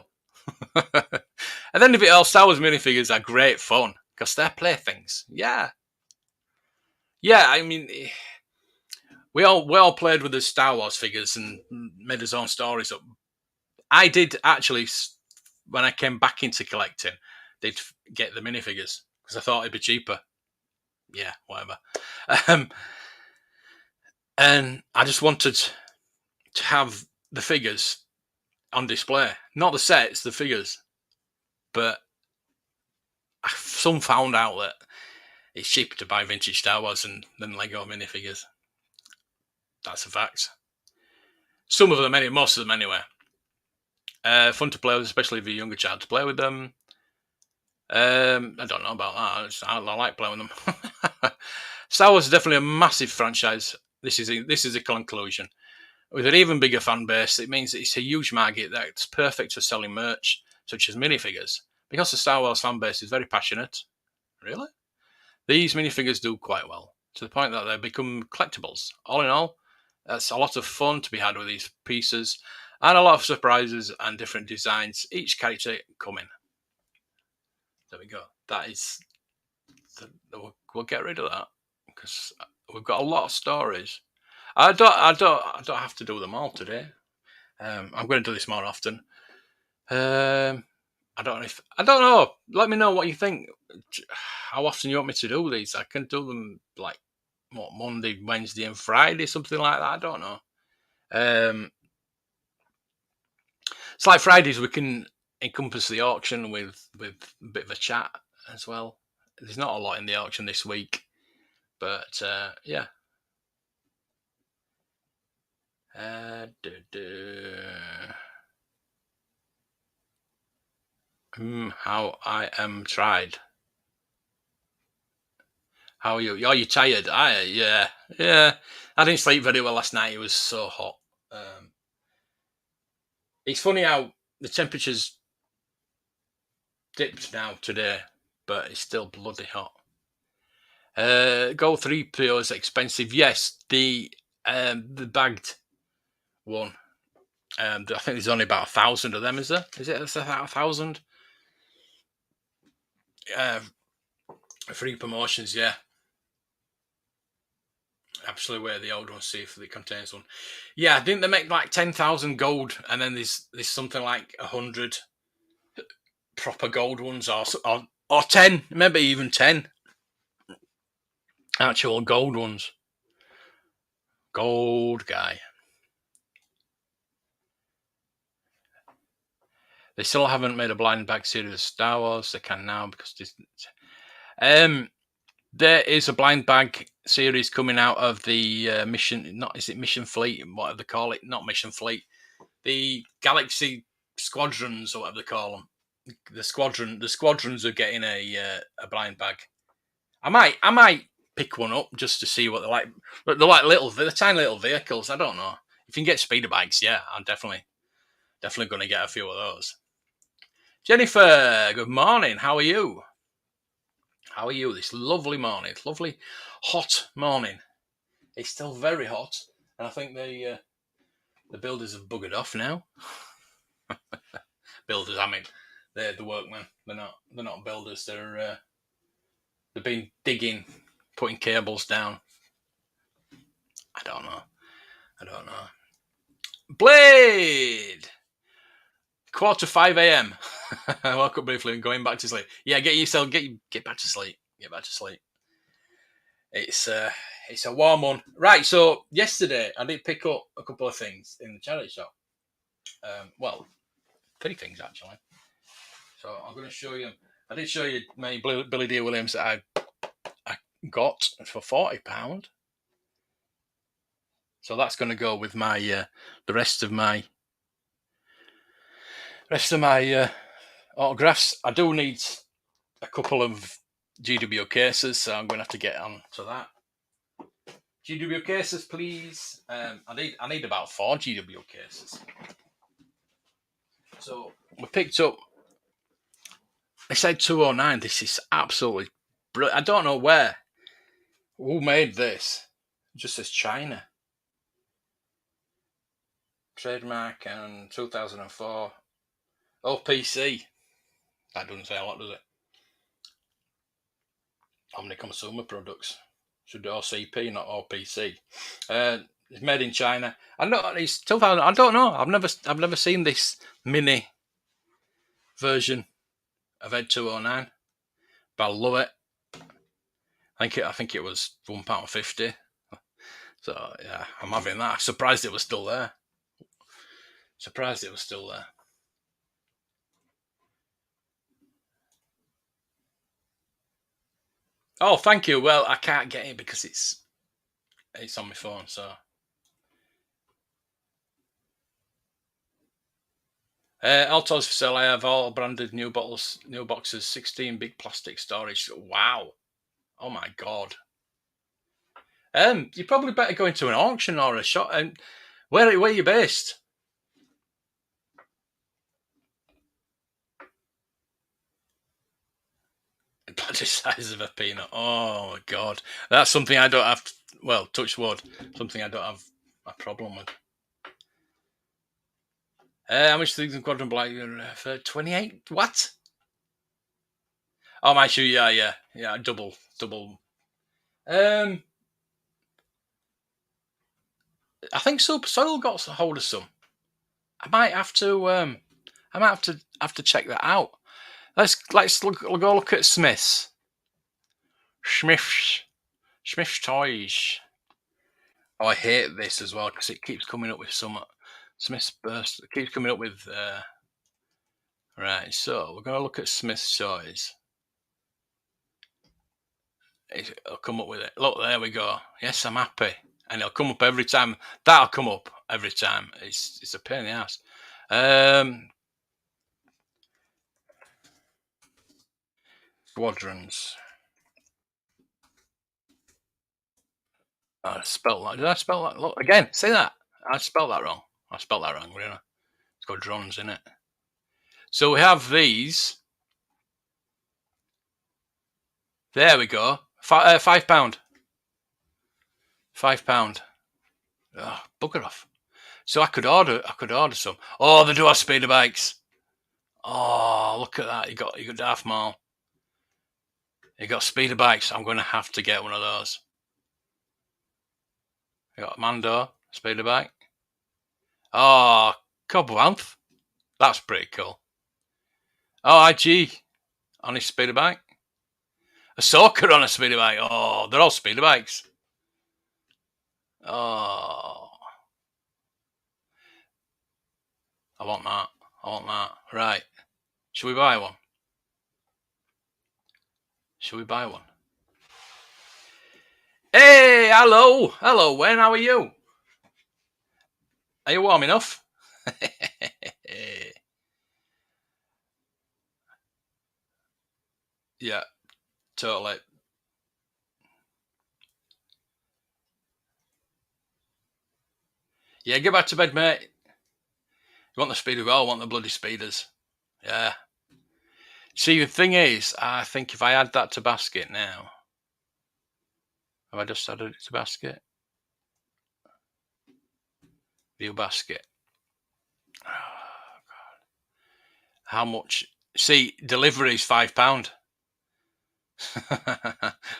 And then if it all, Star Wars minifigures are great fun because they're playthings. Yeah. I mean, we all played with the Star Wars figures and made our own stories up. I did actually, when I came back into collecting, did get the minifigures because I thought it'd be cheaper. Yeah, whatever. And I just wanted to have the figures on display, not the sets, the figures. But I soon found out that it's cheaper to buy vintage Star Wars than Lego minifigures. That's a fact. Some of them, most of them anyway. Fun to play with, especially if you're a younger child to play with them. I don't know about that. I like playing with them. Star Wars is definitely a massive franchise. This is a conclusion. With an even bigger fan base, it means that it's a huge market that's perfect for selling merch, such as minifigures. Because the Star Wars fan base is very passionate. Really? These minifigures do quite well, to the point that they become collectibles. All in all, that's a lot of fun to be had with these pieces, and a lot of surprises and different designs, each character coming. There we go. That is... We'll get rid of that, because we've got a lot of stories. I don't have to do them all today. I'm going to do this more often. I don't know. Let me know what you think. How often you want me to do these? I can do them like Monday, Wednesday, and Friday, something like that. I don't know. It's like Fridays we can encompass the auction with a bit of a chat as well. There's not a lot in the auction this week, but yeah. How I am tried. How are you? Are you tired? Yeah. I didn't sleep very well last night. It was so hot. It's funny how the temperature's dipped now today, but it's still bloody hot. Go 3PO is expensive. Yes, the bagged one. I think there's only about 1,000 of them. Is there? Is it 1,000? Free promotions, yeah. Actually, wear the old one, see if it contains one. Yeah, didn't they make like 10,000 gold, and then there's something like 100 proper gold ones, or 10, maybe even 10 actual gold ones. Gold guy. They still haven't made a blind bag series of Star Wars. They can now because this. There is a blind bag series coming out of the mission. Not is it Mission Fleet? Whatever they call it. Not Mission Fleet. The Galaxy Squadrons, or whatever they call them. The squadrons are getting a blind bag. I might pick one up just to see what they're like. But they're like they're tiny little vehicles. I don't know if you can get speeder bikes. Yeah, I'm definitely going to get a few of those. Jennifer, good morning. How are you? How are you this lovely morning? Lovely hot morning. It's still very hot, and I think the builders have buggered off now. Builders, I mean, they're the workmen. They're not builders. They've been digging, putting cables down. I don't know. Blade! 4:45 a.m. I woke up briefly and going back to sleep. Yeah, get back to sleep. Get back to sleep. It's a warm one. Right, so yesterday I did pick up a couple of things in the charity shop. Well, 3 things actually. So I'm going to show you. I did show you my Billy D. Williams that I got for £40. So that's going to go with my the rest of my autographs. I do need a couple of GW cases, so I'm going to have to get on to that. GW cases, please. I need about 4 GW cases. So we picked up. They said 209. This is absolutely brilliant. I don't know who made this. It just says China. Trademark and 2004. OPC. That doesn't say a lot, does it? Omni Consumer Products. Should be OCP, not OPC. It's made in China. I know it's 2000. I don't know. I've never seen this mini version of Ed 209, but I love it. I think it was £1.50. So yeah, I'm having that. Surprised it was still there. Oh, thank you. Well, I can't get it because it's on my phone. So all toys for sale. I have all branded new boxes, 16 big plastic storage. Wow. Oh my god. You probably better go into an auction or a shop. And where are you based? About the size of a peanut. Oh my god, that's something I don't have. Well, touch wood. Something I don't have a problem with. How much do you think Quadrant Black for 28? What? Oh my shoe. Yeah. Double. I think Super Soil got a hold of some. I might have to check that out. Let's go look at Smith's Toys. Oh, I hate this as well because it keeps coming up with some Smith's burst. It keeps coming up with right. So we're going to look at Smith's Toys. It'll come up with it. Look, there we go. Yes, I'm happy. And it'll come up every time. That'll come up every time. It's a pain in the ass. Squadrons. I spelled that. Did I spell that? Look again. Say that. I spelled that wrong. Really. It's got drones in it. So we have these. There we go. £5. £5. Oh, bugger off. So I could order some. Oh, they do have speeder bikes. Oh, look at that. You got Darth Maul. You got speeder bikes. I'm going to have to get one of those. got Mando, speeder bike. Oh, Cobwanth. That's pretty cool. Oh, IG on his speeder bike. Ahsoka on a speeder bike. Oh, they're all speeder bikes. Oh, I want that. Right. Should we buy one? Hey, hello, Wayne, how are you? Are you warm enough? Yeah, totally. Yeah, get back to bed, mate. You want the speeder? I want the bloody speeders. Yeah. See, the thing is, I think if I add that to basket now, have I just added it to basket? View basket. Oh, God. How much? See, delivery is £5.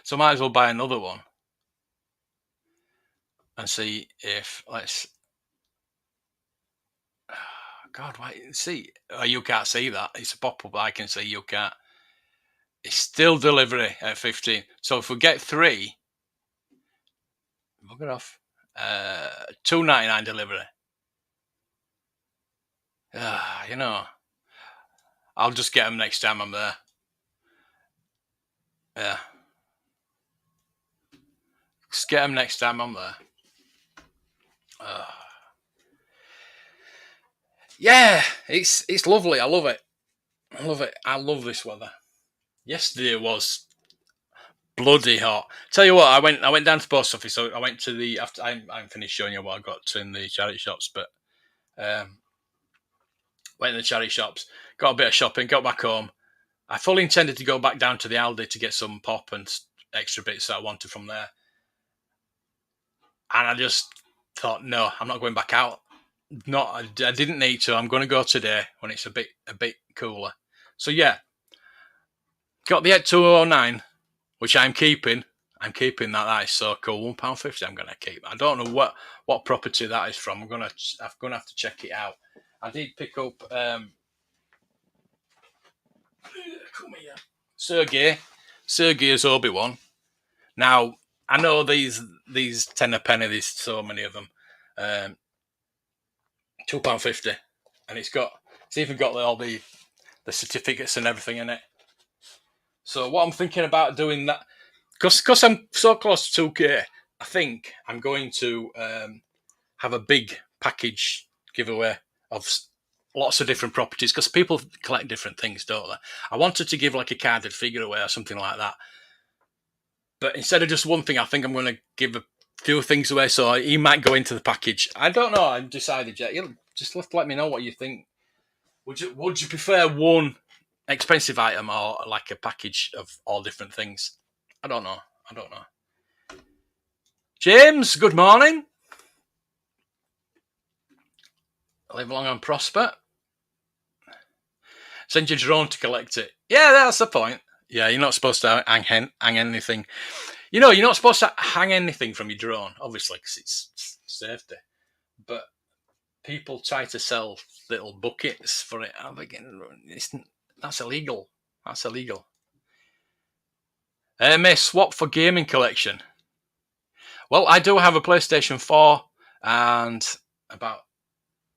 So I might as well buy another one and see if God, why? See, you can't see that. It's a pop-up. I can see, you can't. It's still delivery at 15. So if we get 3, bugger off. $2.99 delivery. You know, I'll just get them next time I'm there. Yeah. Just get them next time I'm there. Yeah, it's lovely. I love it. I love this weather. Yesterday was bloody hot. Tell you what, I went down to the post office. So I went to the after I'm finished showing you what I got in the charity shops, but went in the charity shops, got a bit of shopping, got back home. I fully intended to go back down to the Aldi to get some pop and extra bits that I wanted from there, and I just thought, no, I'm not going back out. I didn't need to. I'm going to go today when it's a bit cooler. So yeah, got the 209, which I'm keeping. I'm keeping that. That is so cool. £1.50. I'm going to keep. I don't know what property that is from. I'm going to have to check it out. I did pick up come here, Sergei's Obi-Wan. Now I know these 10 a penny. There's so many of them. £2.50, and it's even got all the certificates and everything in it. So what I'm thinking about doing that, because I'm so close to 2K, I think I'm going to have a big package giveaway of lots of different properties, because people collect different things, don't they? I wanted to give like a carded figure away or something like that, but instead of just one thing, I think I'm going to give a few things away, so he might go into the package. I don't know. I've decided yet. You'll just let me know what you think. Would you prefer one expensive item or like a package of all different things? I don't know. James, good morning. Live long and prosper. Send your drone to collect it. Yeah, that's the point. Yeah, you're not supposed to hang anything. You know, you're not supposed to hang anything from your drone, obviously, because it's safety. But people try to sell little buckets for it. I'm thinking, that's illegal. May swap for gaming collection. Well, I do have a PlayStation 4 and about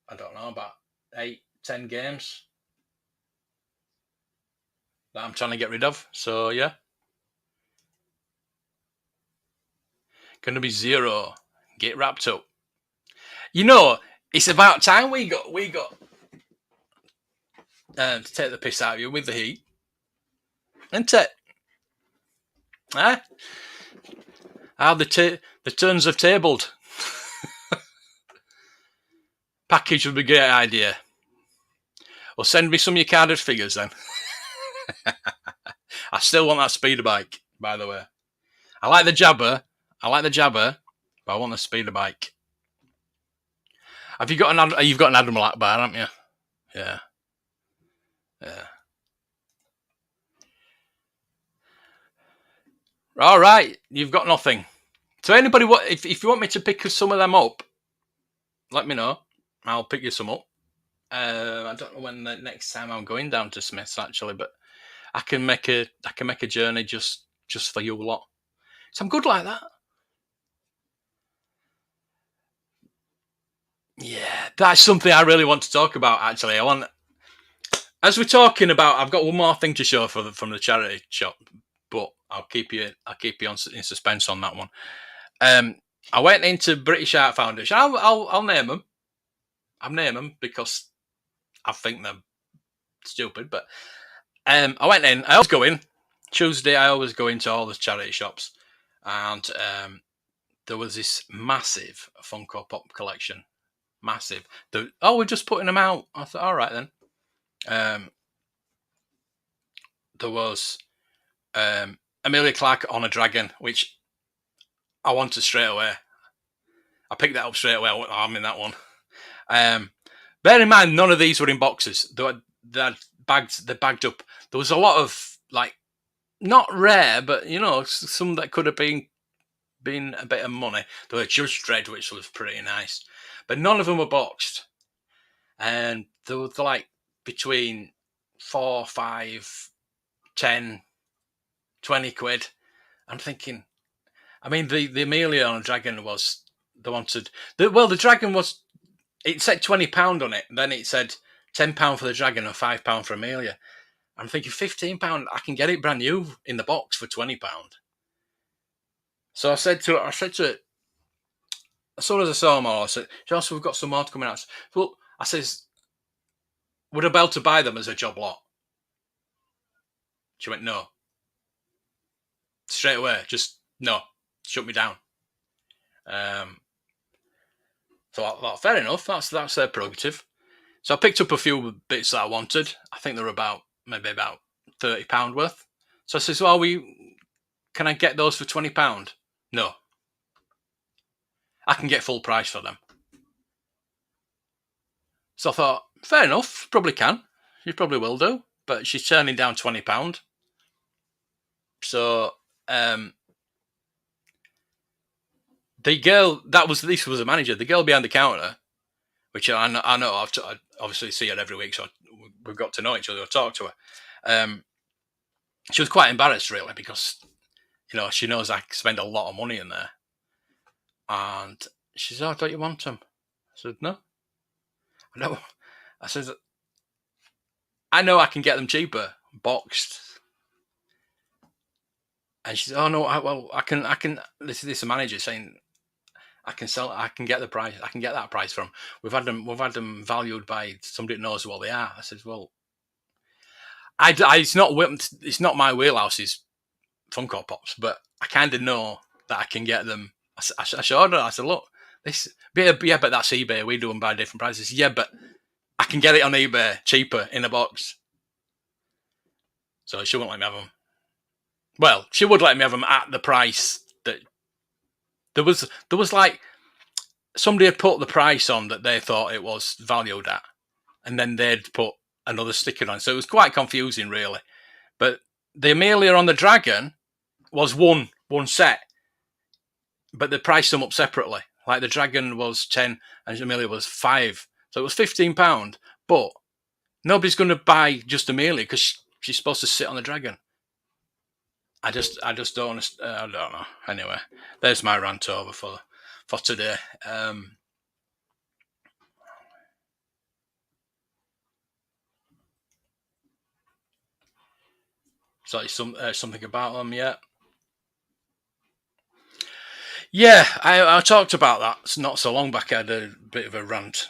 8-10 games that I'm trying to get rid of. So yeah, gonna be 0. Get wrapped up. You know, it's about time we got to take the piss out of you with the heat, isn't it? How the turns have tabled. Package would be a great idea. Well, send me some of your carded figures then. I still want that speeder bike, by the way. I like the Jabber, but I want the speeder bike. Have you got you've got an Admiral Akbar, haven't you? Yeah. All right, you've got nothing. So anybody, if you want me to pick some of them up, let me know. I'll pick you some up. I don't know when the next time I'm going down to Smith's actually, but I can make a journey just for you lot. So I'm good like that. Yeah, that's something I really want to talk about. Actually, as we're talking about, I've got one more thing to show from the charity shop, but I'll keep you in suspense on that one. I went into British Art Foundation. I'll name them. I'll name them because I think they're stupid. But I went in. I always go in Tuesday. I always go into all the charity shops, and there was this massive Funko Pop collection. Massive. We're just putting them out. I thought, all right then. There was Amelia Clark on a dragon, which I wanted straight away. I picked that up straight away. I'm in that one. Bear in mind, none of these were in boxes. They're bagged up. There was a lot of not rare, but some that could have been a bit of money. There were Judge Dredd, which was pretty nice, but none of them were boxed. And they were between 4, 5, 10, 20 quid. I'm thinking, I mean, the Amelia on a dragon was the dragon was. It said £20 on it. Then it said £10 for the dragon and £5 for Amelia. I'm thinking £15. I can get it brand new in the box for £20. So I said to it, as soon as I saw them all, I said, "Johnson, we've got some more coming out." Well, I says, "Would I be able to buy them as a job lot?" She went, "No." Straight away, just no. Shut me down. So I thought, fair enough. That's their prerogative. So I picked up a few bits that I wanted. I think they're maybe about £30 worth. So I says, "Well, can I get those for £20?" No. I can get full price for them. So I thought, fair enough, probably can. You probably will do. But she's turning down £20. So the girl this was a manager. The girl behind the counter, which I know I obviously see her every week, so we've got to know each other. I talk to her. She was quite embarrassed really because she knows I spend a lot of money in there, and she said, "Oh, don't you want them?" I said, "No, no." I said, "I know I can get them cheaper, boxed." And she said, "Oh no, I can." This is a manager saying, "I can get the price. I can get that price from. We've had them valued by somebody that knows what they are." I said, "Well, it's not my wheelhouse. Is Funko Pops, but I kind of know that I can get them." I showed her. I said, "Look, this, yeah, but that's eBay. We do them by different prices. Yeah, but I can get it on eBay cheaper in a box." So she won't let me have them. Well, she would let me have them at the price that there was somebody had put the price on that they thought it was valued at, and then they'd put another sticker on. So it was quite confusing, really. But the Amelia on the dragon was one set, but they priced them up separately. Like the dragon was 10 and Amelia was 5. So it was £15. But nobody's going to buy just Amelia because she's supposed to sit on the dragon. I just don't understand. I don't know. Anyway, there's my rant over for today. So it's something about them, yeah. Yeah, I talked about that not so long back. I had a bit of a rant.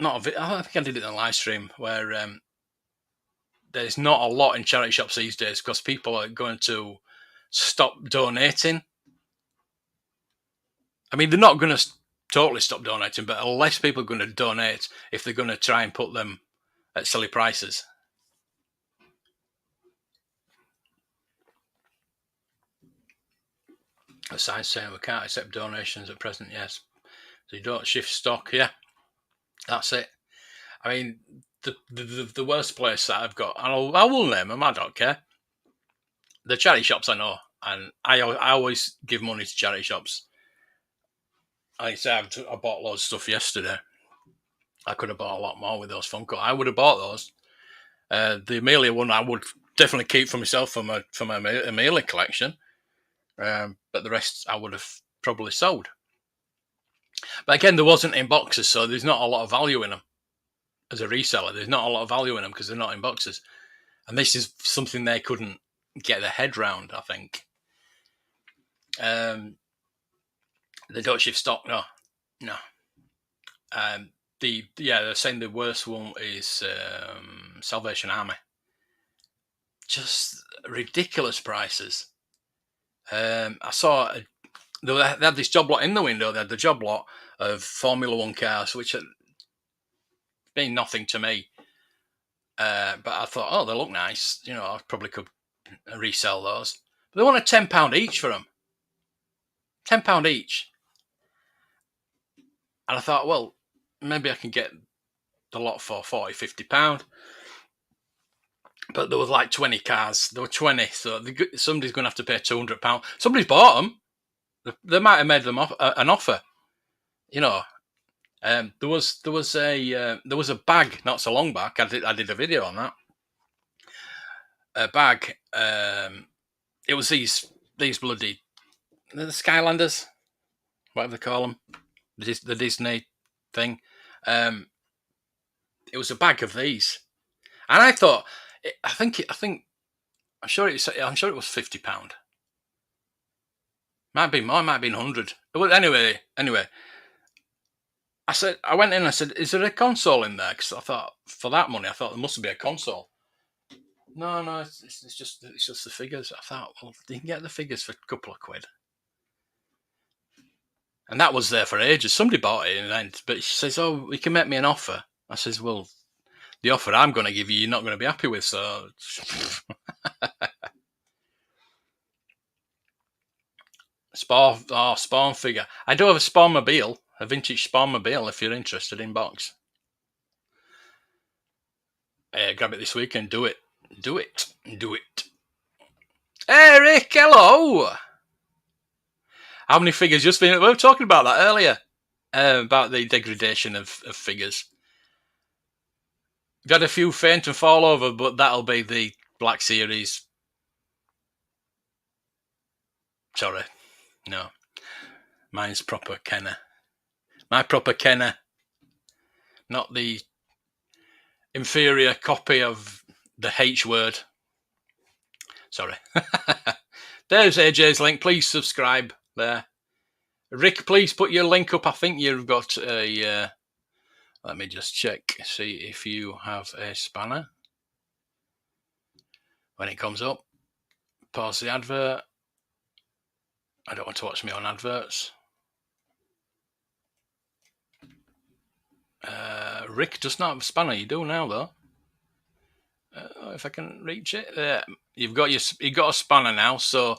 I think I did it in a live stream where there's not a lot in charity shops these days because people are going to stop donating. I mean, they're not going to totally stop donating, but less people are going to donate if they're going to try and put them at silly prices. Aside saying we can't accept donations at present, yes. So you don't shift stock, yeah. That's it. I mean, the worst place that I've got, and I will name them, I don't care. The charity shops I know, And I always give money to charity shops. I said I bought loads of stuff yesterday. I could have bought a lot more with those Funko. I would have bought those. The Amelia one I would definitely keep for myself for my Amelia collection. But the rest I would have probably sold. But again, there wasn't in boxes, so there's not a lot of value in them. As a reseller, there's not a lot of value in them because they're not in boxes. And this is something they couldn't get their head round, I think. They don't shift stock, no. They're saying the worst one is Salvation Army. Just ridiculous prices. I saw they had this job lot in the window. They had the job lot of Formula One cars, which had been nothing to me. But I thought, oh, they look nice. You know, I probably could resell those. But they wanted £10 each for them. £10 each. And I thought, well, maybe I can get the lot for £40, £50. But there was like 20 cars. There were 20, so somebody's going to have to pay £200. Somebody's bought them. They might have made them an offer. You know, there was a bag not so long back. I did a video on that. A bag. It was these bloody the Skylanders, whatever they call them, the Disney thing. It was a bag of these, and I thought, I'm sure it was £50. Might be more, might be 100. But anyway, I went in and I said, is there a console in there? Because I thought, for that money, I thought there must be a console. No, it's just the figures. I thought, well, you can get the figures for a couple of quid. And that was there for ages. Somebody bought it in the end, but she says, oh, you can make me an offer. I says, well, the offer I'm going to give you, you're not going to be happy with, so... Spawn figure. I do have a Spawnmobile, a vintage Spawnmobile, if you're interested in box. Grab it this week and do it. Do it. Eric, hello! How many figures just been... We were talking about that earlier. About the degradation of figures. Got a few faint and fall over, but that'll be the Black Series. Sorry. No. Mine's proper Kenner. My proper Kenner. Not the inferior copy of the H word. Sorry. There's AJ's link. Please subscribe there. Rick, please put your link up. I think you've got a... let me just check. See if you have a spanner. When it comes up. Pause the advert. I don't want to watch me on adverts. Rick does not have a spanner. You do now, though. If I can reach it. There. You've got a spanner now, so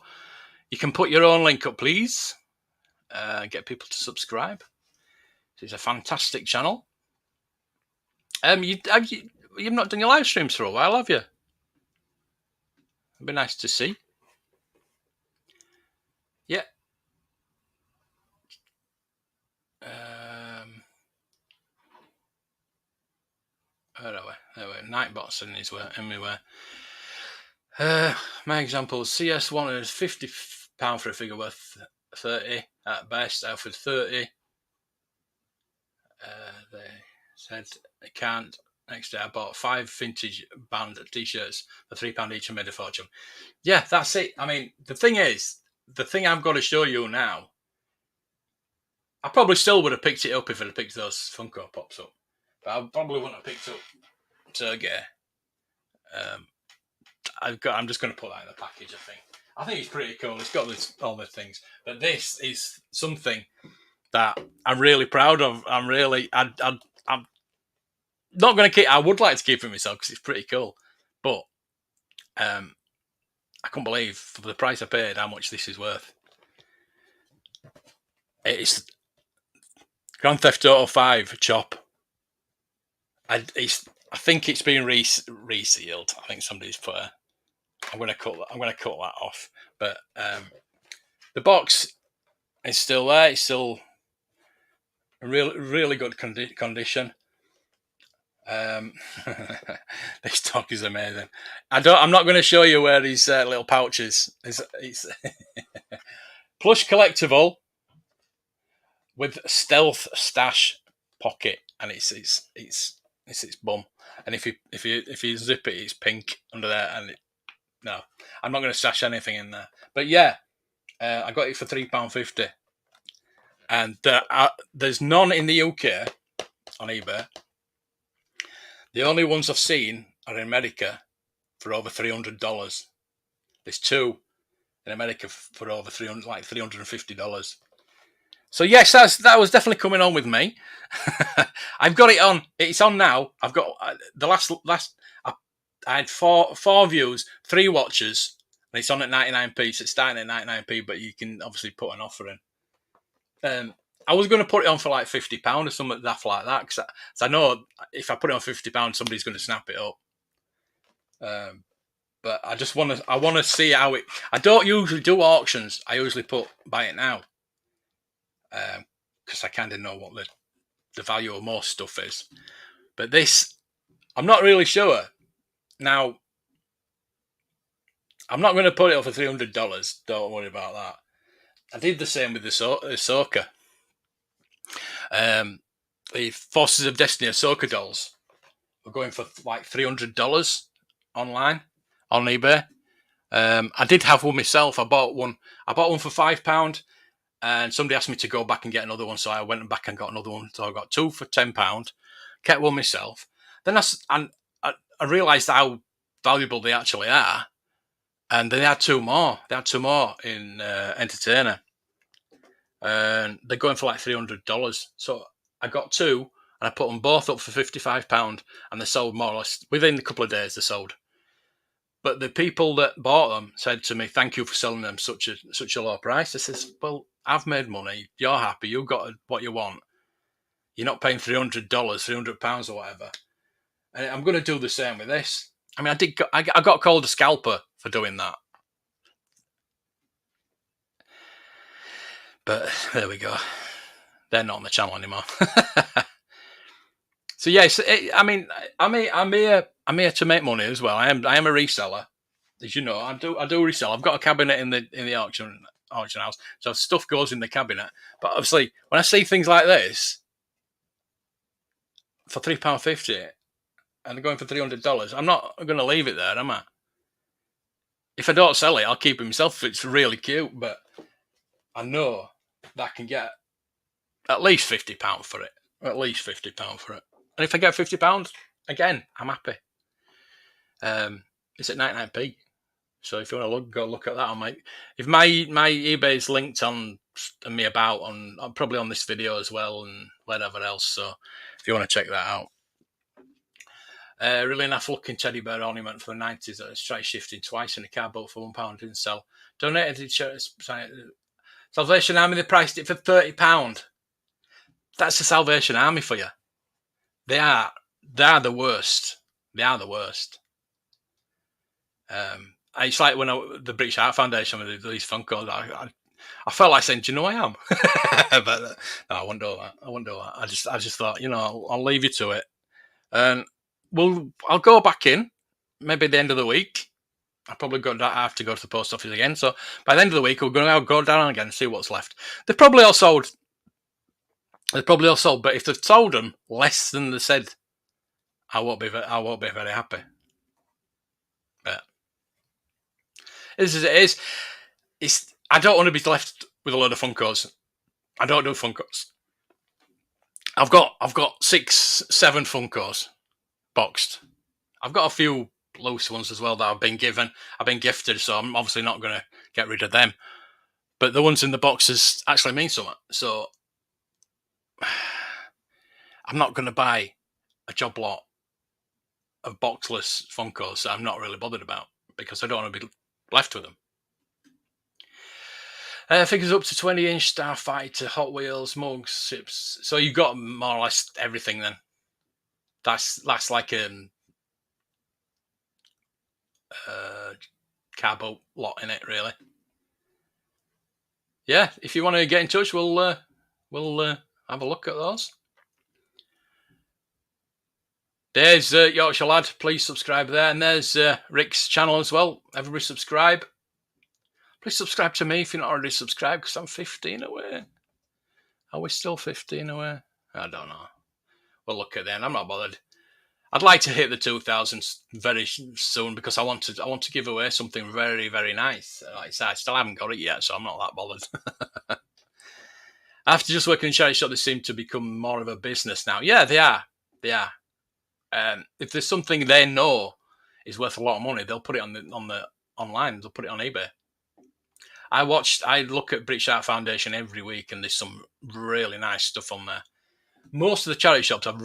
you can put your own link up, please. Get people to subscribe. It's a fantastic channel. You've not done your live streams for a while, have you? It'd be nice to see. Yeah. Where are we? There we are. Nightbots anywhere. My example, CS1 is £50 for a figure worth 30 at best, offered 30. They said they can't. Next day I bought 5 vintage band t-shirts for £3 each and made a fortune. Yeah, that's it. I mean, the thing I've got to show you now, I probably still would have picked it up if I'd have picked those Funko Pops up. But I probably wouldn't have picked up Sergey. I'm just going to put that in the package, I think it's pretty cool. It's got all the things. But this is something that I'm really proud of. I'm not going to keep... I would like to keep it myself because it's pretty cool. But I couldn't believe, for the price I paid, how much this is worth. It's Grand Theft Auto 5 Chop. I think it's been resealed. I think somebody's put I'm gonna cut that off. But the box is still there. It's still in really good condition. This dog is amazing. I'm not going to show you where these little pouches. It's plush collectible with stealth stash pocket, and it's its bum. And if you zip it, it's pink under there. And no, I'm not going to stash anything in there. But yeah, I got it for £3.50, and there's none in the UK on eBay. The only ones I've seen are in America for over $300. There's two in America for over $350. So yes, that was definitely coming on with me. I've got it on. It's on now. I've got the last. I had four views, 3 watches, and it's on at 99p. So it's starting at 99p, but you can obviously put an offer in. I was going to put it on for like £50 or something daft like that, because I know if I put it on £50, somebody's going to snap it up. But I just want to see how it. I don't usually do auctions. I usually buy it now, because I kind of know what the value of most stuff is. But this, I'm not really sure. Now, I'm not going to put it up for $300. Don't worry about that. I did the same with the Ahsoka. The Forces of Destiny Ahsoka dolls were going for like $300 online on eBay. I did have one myself. I bought one for £5, and somebody asked me to go back and get another one, so I went back and got another one. So I got 2 for £10. Kept one myself. Then I realised how valuable they actually are, and they had 2 more. They had 2 more in Entertainer, and they're going for like $300. So I got 2, and I put them both up for £55, and they sold more or less within a couple of days. They sold. But the people that bought them said to me, "Thank you for selling them such a low price." I says, "Well, I've made money. You're happy. You got what you want. You're not paying $300, £300 or whatever." And I'm going to do the same with this. I mean, I got called a scalper for doing that. But there we go. They're not on the channel anymore. So yes, I mean, I'm here to make money as well. I am a reseller, as you know. I do resell. I've got a cabinet in the auction house, so stuff goes in the cabinet. But obviously, when I see things like this for £3.50 and they're going for $300, I'm not going to leave it there, am I? If I don't sell it, I'll keep it myself if it's really cute. But I know that I can get at least £50 for it. At least £50 for it. And if I get £50, again, I'm happy. It's at 99p. So if you want to go look at that on if my eBay is linked on me about on probably on this video as well and whatever else. So if you want to check that out. Really enough looking teddy bear ornament for the 90s that has tried shifting twice in a car, both for £1 didn't sell. Donated to Salvation Army, they priced it for £30. That's the Salvation Army for you. They are the worst. They are the worst. It's like when the British Art Foundation with these Funkos, I felt like saying, "Do you know I am?" But no, I wouldn't do that. I just thought, I'll leave you to it, and I'll go back in maybe at the end of the week. I probably have to go to the post office again. So by the end of the week, we're going to go down again and see what's left. They're probably all sold. But if they've sold them less than they said, I won't be very happy. But it is as it is. I don't want to be left with a load of Funkos. I don't do Funkos. I've got 6, 7 Funkos boxed. I've got a few loose ones as well that I've been gifted, so I'm obviously not going to get rid of them. But the ones in the boxes actually mean something. So I'm not going to buy a job lot of boxless Funkos that I'm not really bothered about, because I don't want to be left with them. Figures up to 20-inch Starfighter, Hot Wheels, mugs, ships. So you've got more or less everything then. That's like car boat lot in it, really. Yeah, if you want to get in touch, we'll have a look at those. There's Yorkshire Lad. Please subscribe there. And there's Rick's channel as well. Everybody subscribe. Please subscribe to me if you're not already subscribed, because I'm 15 away. Are we still 15 away? I don't know. We'll look at that. I'm not bothered. I'd like to hit the 2000s very soon, because I want to give away something very, very nice. Like I said, I still haven't got it yet, so I'm not that bothered. After just working in charity shop, they seem to become more of a business now. Yeah, they are. They are. If there's something they know is worth a lot of money, they'll put it on the online. They'll put it on eBay. I look at British Art Foundation every week, and there's some really nice stuff on there. Most of the charity shops have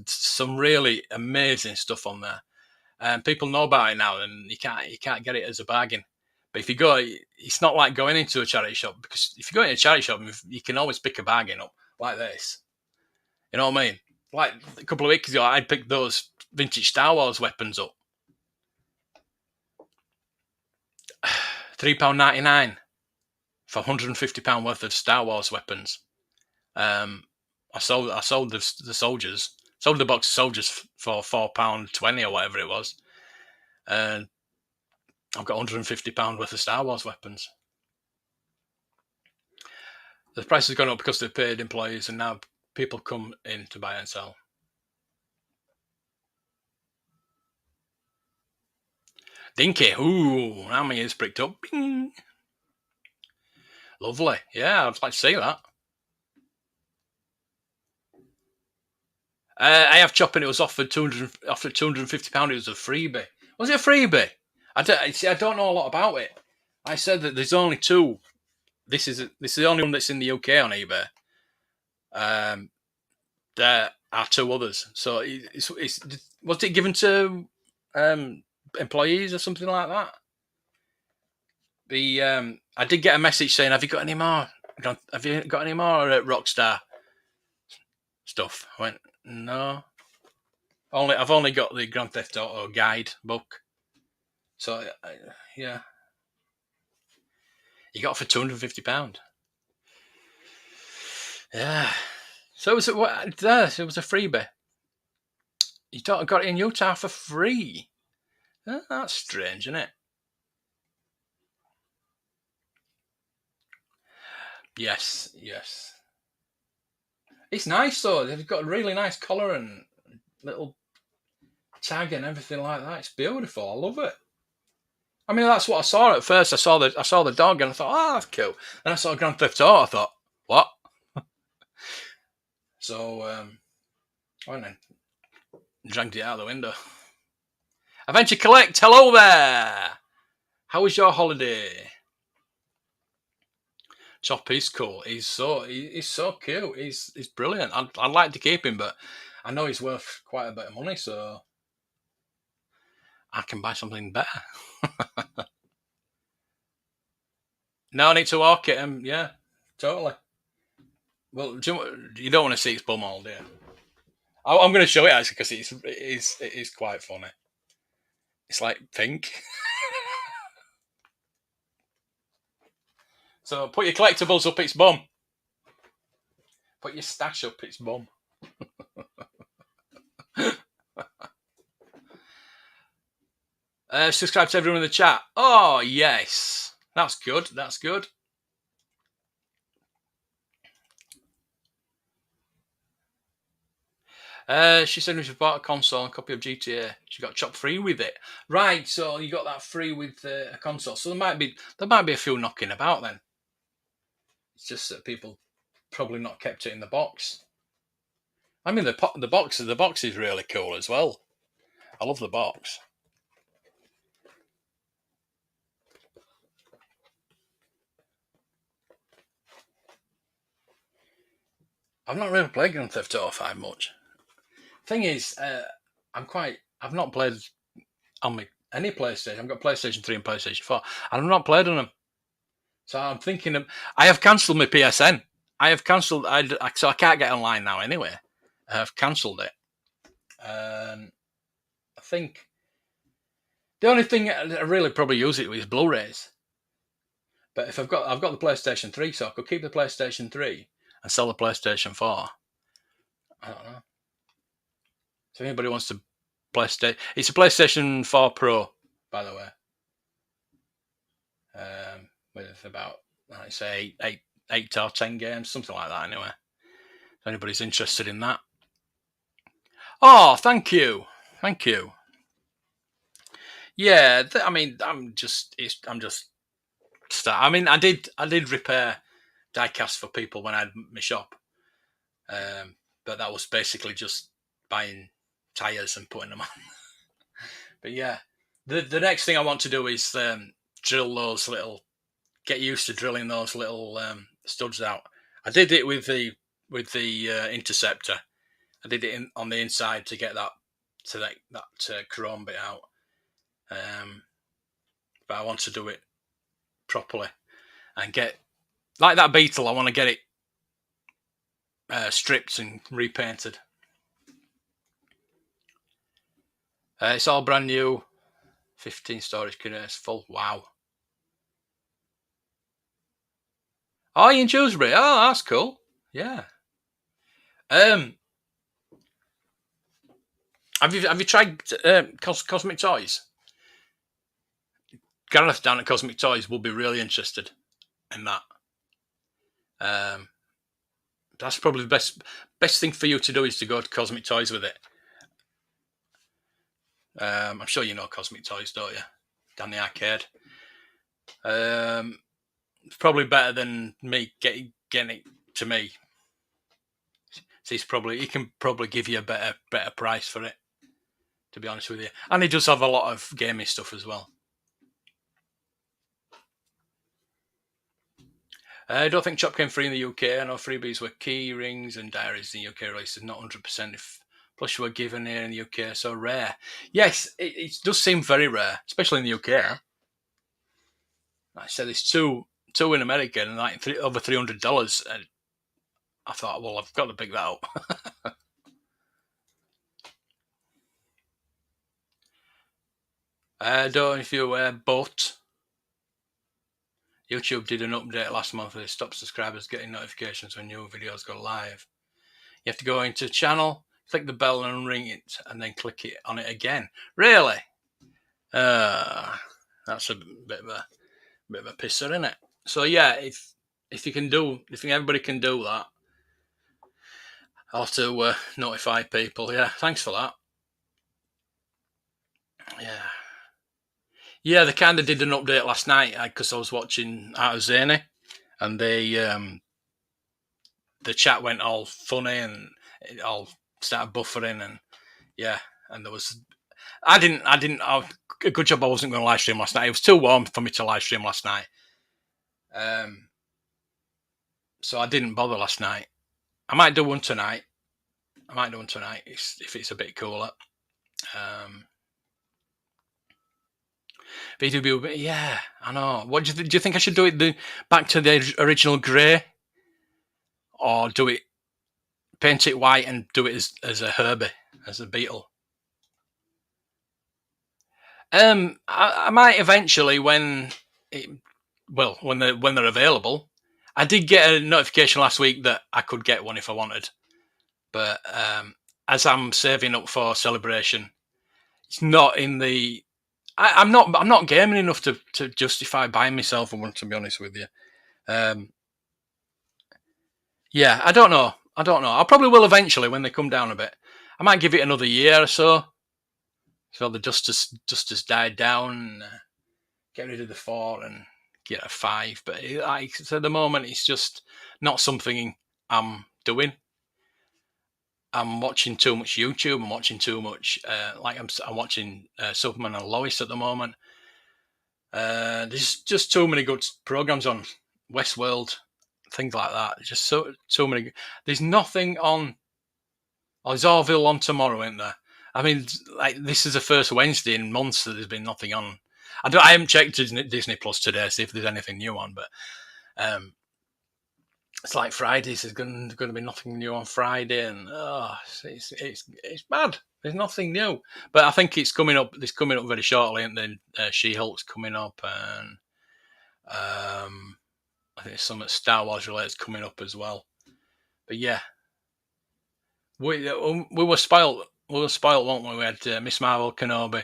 some really amazing stuff on there, and people know about it now, and you can't get it as a bargain. But if you go, it's not like going into a charity shop, because if you go into a charity shop, you can always pick a bargain up like this. You know what I mean? Like a couple of weeks ago, I picked those vintage Star Wars weapons up. £3.99 for £150 worth of Star Wars weapons. I sold the soldiers. Sold the box of soldiers for £4.20 or whatever it was. And I've got £150 worth of Star Wars weapons. The price has gone up because they've paid employees, and now people come in to buy and sell. Dinky. Ooh, how many is pricked up? Bing. Lovely. Yeah, I'd like to see that. I have chopping. It was offered £250. It was a freebie. Was it a freebie? I don't know a lot about it. I said that there's only two. This is the only one that's in the UK on eBay. There are two others. So was it given to employees or something like that? I did get a message saying, "Have you got any more? Have you got any more Rockstar stuff?" I went, "No. I've only got the Grand Theft Auto guide book." So yeah, you got it for £250. Yeah. So it was a freebie. You got it in Utah for free. That's strange, isn't it? Yes. It's nice though. They've got a really nice collar and little tag and everything like that. It's beautiful. I love it. I mean, that's what I saw at first. I saw the dog and I thought, oh, that's cool. Then I saw Grand Theft Auto. I thought, what? So I went and dragged it out the window. Adventure Collect, hello there. How was your holiday? Chop is cool. He's so cute. He's brilliant. I'd like to keep him, but I know he's worth quite a bit of money, so I can buy something better. No, I need to walk it. Yeah, totally. Well, you don't want to see its bum all, do you? I'm going to show it actually, because it is quite funny. It's like pink. So put your collectibles up its bum. Put your stash up its bum. Subscribe to everyone in the chat. Oh, yes. That's good. That's good. She said if she bought a console and a copy of GTA, she got chopped free with it. Right, so you got that free with a console. So there might be a few knocking about then. It's just that people probably not kept it in the box. I mean, the box is really cool as well. I love the box. I've not really played Grand Theft Auto 5 much. Thing is, I've not played on any PlayStation. I've got PlayStation 3 and PlayStation 4, and I've not played on them. So I'm thinking I have cancelled my PSN. I have cancelled, so I can't get online now anyway. I have cancelled it. I think The only thing I really probably use it with is Blu-rays. But if I've got the PlayStation 3, so I could keep the PlayStation 3 and sell the PlayStation 4. I don't know. So if anybody wants to PlayStation, it's a PlayStation 4 Pro, by the way. With about, I'd say, eight or 10 games, something like that. Anyway, if anybody's interested in that. Oh, thank you. Yeah, I'm just. I did repair diecast for people when I had my shop, but that was basically just buying tires and putting them on. But yeah, the next thing I want to do is drill those little. Get used to drilling those little studs out. I did it with the interceptor. I did it on the inside to get that chrome bit out. But I want to do it properly and get like that Beetle. I want to get it stripped and repainted. It's all brand new. 15 storage containers full. Wow. Oh, you in Dewsbury? Oh, that's cool. Yeah. Have you tried Cosmic Toys? Gareth down at Cosmic Toys will be really interested in that. That's probably the best thing for you to do is to go to Cosmic Toys with it. I'm sure you know Cosmic Toys, don't you? Down the arcade. It's probably better than me getting it to me. So he can probably give you a better price for it, to be honest with you. And he does have a lot of gaming stuff as well. I don't think Chop came free in the UK. I know freebies were key rings and diaries in the UK releases, not 100% if plush were given here in the UK. So rare. Yes, it does seem very rare, especially in the UK. Like I said, there's two in America and like over $300. And I thought, well, I've got to pick that up. I don't know if you're aware, but YouTube did an update last month where they stopped subscribers getting notifications when new videos go live. You have to go into channel, click the bell and ring it, and then click it on it again. Really? That's a bit of a pisser, isn't it? So yeah, if everybody can do that, I'll have to notify people. Yeah, thanks for that. Yeah, they kind of did an update last night because I was watching Art of Zany, and the chat went all funny and it all started buffering, and yeah, and there was a good job I wasn't going to live stream last night. It was too warm for me to live stream last night, so I didn't bother last night. I might do one tonight. If it's a bit cooler. VW, yeah, I know. What do you think I should do it back to the original grey, or do it paint it white and do it as a Herbie, as a Beetle? I might eventually when they're available. I did get a notification last week that I could get one if I wanted, but as I'm saving up for Celebration, it's not in the. I'm not gaming enough to justify buying myself one, to be honest with you. Yeah, I don't know. I probably will eventually when they come down a bit. I might give it another year or so the dust has died down, and get rid of the 4 and get a 5. But at the moment, it's just not something I'm doing. I'm watching too much YouTube. I'm watching too much. I'm watching Superman and Lois at the moment. There's just too many good programs on Westworld, things like that. There's just so many. There's nothing on. Oh, there's Orville on tomorrow, isn't there? I mean, like this is the first Wednesday in months that there's been nothing on. I haven't checked Disney Plus today to see if there's anything new on, but it's like Fridays. There's going to be nothing new on Friday, and it's bad. There's nothing new, but I think it's coming up. It's coming up very shortly, and then She-Hulk's coming up, and I think some Star Wars related coming up as well. But yeah, we were spoiled. We were spoiled, weren't we? We had Miss Marvel, Kenobi,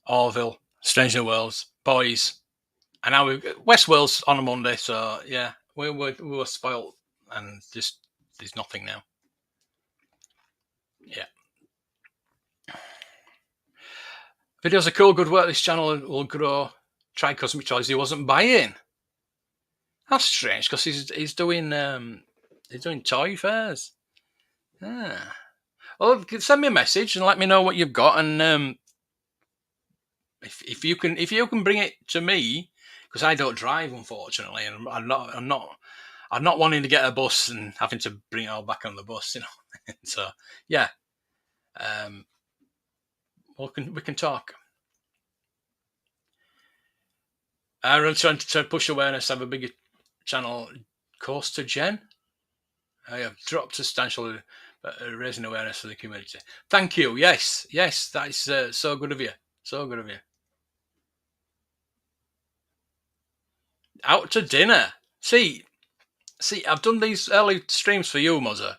Orville, Strange New Worlds, Boys, and now Westworld's on a Monday. So yeah, we were spoiled, and just there's nothing now. Yeah. Videos are cool, good work. This channel will grow. Try Cosmic Toys. He wasn't buying. That's strange because he's doing toy fairs. Ah. Well, send me a message and let me know what you've got, and if you can bring it to me, because I don't drive, unfortunately, and I'm not wanting to get a bus and having to bring it all back on the bus, you know. So yeah, we can talk. I'm really trying to push awareness, have a bigger channel. Course to Jen. I have dropped substantially, raising awareness for the community. Thank you. Yes, that is so good of you. So good of you. Out to dinner. See, I've done these early streams for you, Muzzer,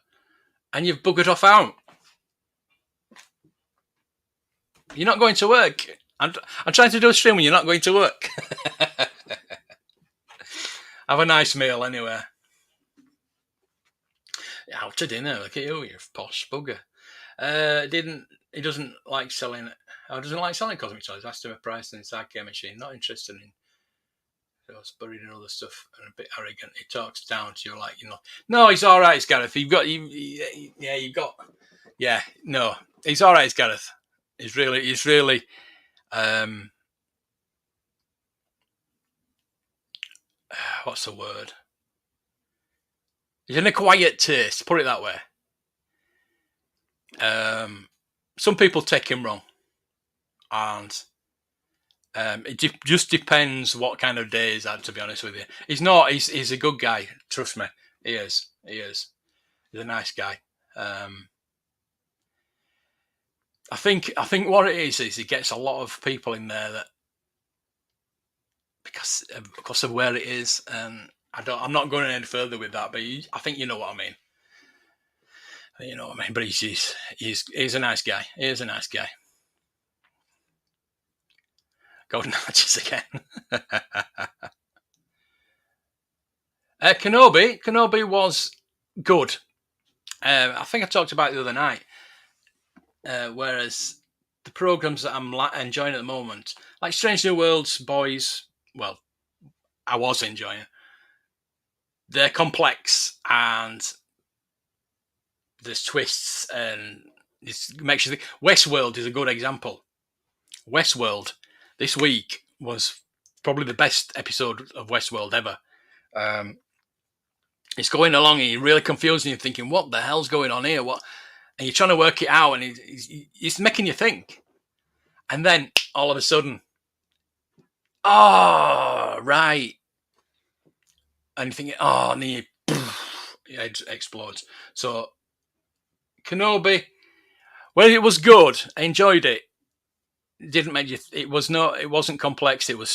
and you've buggered off out. You're not going to work. I'm trying to do a stream when you're not going to work. Have a nice meal anyway. Out to dinner. Look at you posh bugger. He doesn't like selling it. Doesn't like selling cosmic toys. Asked him a price and his arcade machine. Not interested in. Was buried in other stuff and a bit arrogant. He talks down to you like, you know. No, he's all right, Gareth. You've got, no, he's all right, Gareth. He's really, what's the word? He's in a quiet taste. Put it that way. Some people take him wrong, and it just depends what kind of day he's had, to be honest with you. He's not. He's a good guy. Trust me. He is. He's a nice guy. I think what it is he gets a lot of people in there that because of where it is, and I'm not going any further with that. But I think you know what I mean. You know what I mean. But he's a nice guy. He is a nice guy. Golden Arches again. Kenobi was good. I think I talked about it the other night. Whereas the programs that I'm enjoying at the moment, like Strange New Worlds, Boys, well, I was enjoying. They're complex and there's twists and it makes you think. Westworld is a good example. Westworld this week was probably the best episode of Westworld ever. It's going along and you're really confused and you're thinking, what the hell's going on here? What? And you're trying to work it out and it's making you think. And then all of a sudden, oh, right. And you're thinking, oh, and then it explodes. So Kenobi, well, it was good. I enjoyed it. Didn't make you. It wasn't complex. It was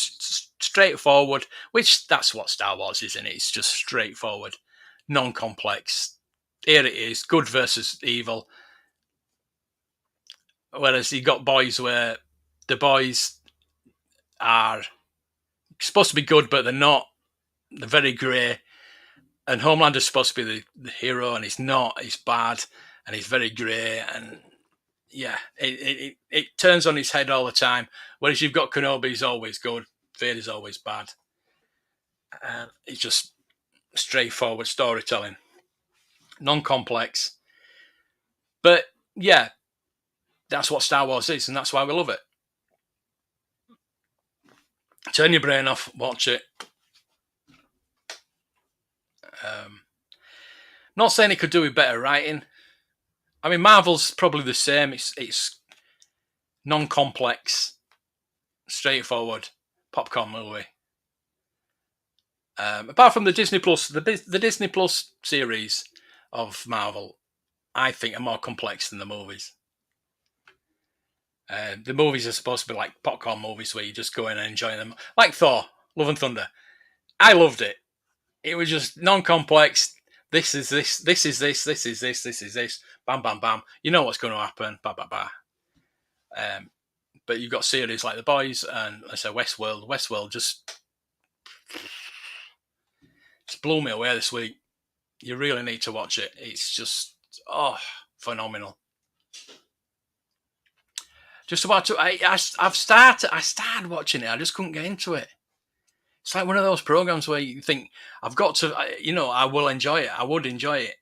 straightforward. Which that's what Star Wars is, isn't it? It's just straightforward, non-complex. Here it is: good versus evil. Whereas you got Boys, where the boys are supposed to be good, but they're not. They're very grey. And Homelander's supposed to be the hero, and he's not. He's bad, and he's very grey, and yeah, it turns on his head all the time. Whereas you've got Kenobi's always good, Vader's always bad. It's just straightforward storytelling, non-complex. But yeah, that's what Star Wars is, and that's why we love it. Turn your brain off, watch it. Not saying it could do with better writing. I mean, Marvel's probably the same. It's non-complex, straightforward popcorn movie. Apart from the Disney Plus, the Disney Plus series of Marvel, I think are more complex than the movies. The movies are supposed to be like popcorn movies where you just go in and enjoy them, like Thor, Love and Thunder. I loved it. It was just non-complex. This is this. This is this. This is this. This is this. Bam, bam, bam. You know what's going to happen. Ba, ba, ba. But you've got series like The Boys and let's say Westworld. Westworld just blew me away this week. You really need to watch it. It's just phenomenal. Just about to. I started watching it. I just couldn't get into it. It's like one of those programs where you think I've got to. I will enjoy it. I would enjoy it,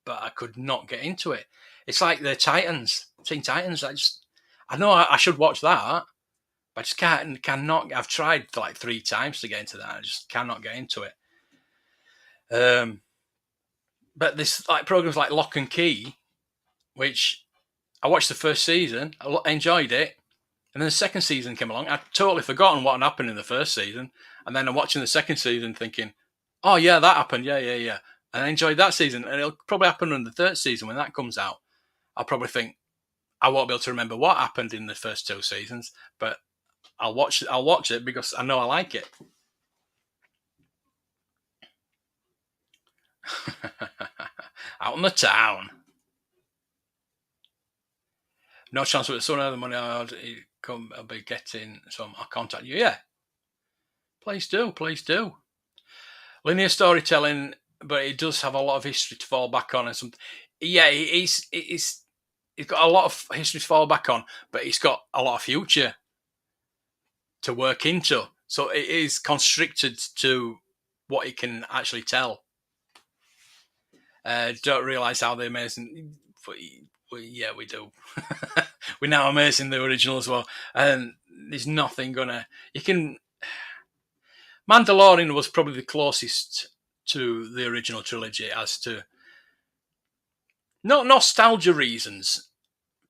but I could not get into it. It's like the Titans, Teen Titans. I know I should watch that, but I just cannot. I've tried for like 3 times to get into that. I just cannot get into it. But this like programs like Lock and Key, which I watched the first season, I enjoyed it, and then the second season came along. I'd totally forgotten what had happened in the first season, and then I'm watching the second season thinking, oh yeah, that happened, yeah. And I enjoyed that season, and it'll probably happen in the third season when that comes out. I'll probably think I won't be able to remember what happened in the first 2 seasons, but I'll watch it because I know I like it. Out in the town. No chance with the son of the money I'll be getting some. I'll contact you. Yeah. Please do. Linear storytelling, but it does have a lot of history to fall back on and something. Yeah, it's got a lot of history to fall back on, but it's got a lot of future to work into. So it is constricted to what it can actually tell. Don't realise how the amazing. Yeah, we do. We're now amazing the original as well, and there's nothing gonna. You can. Mandalorian was probably the closest to the original trilogy as to not nostalgia reasons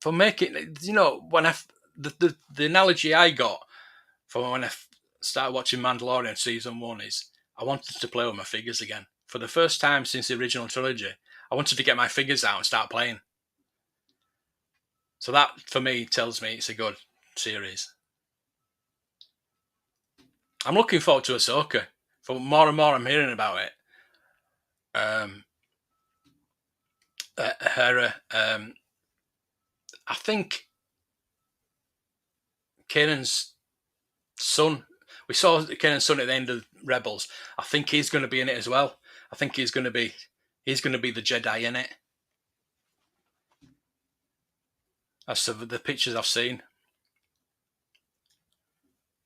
for making. When the analogy I got from when I started watching Mandalorian season 1 is I wanted to play with my figures again for the first time since the original trilogy. I wanted to get my figures out and start playing. So that, for me, tells me it's a good series. I'm looking forward to Ahsoka. For more and more I'm hearing about it. I think Kanan's son. We saw Kanan's son at the end of Rebels. I think he's going to be in it as well. I think he's going to be the Jedi in it. That's the pictures I've seen.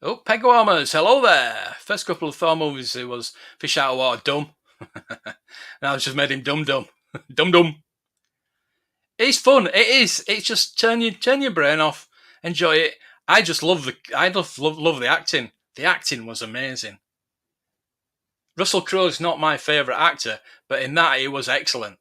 Oh, Peg Warmers, hello there. First couple of Thor movies, it was Fish Out of Water, dumb. Now it's just made him dumb. Dumb. It's fun. It is. It's just turn your brain off, enjoy it. I just love the acting. The acting was amazing. Russell Crowe's not my favourite actor, but in that he was excellent.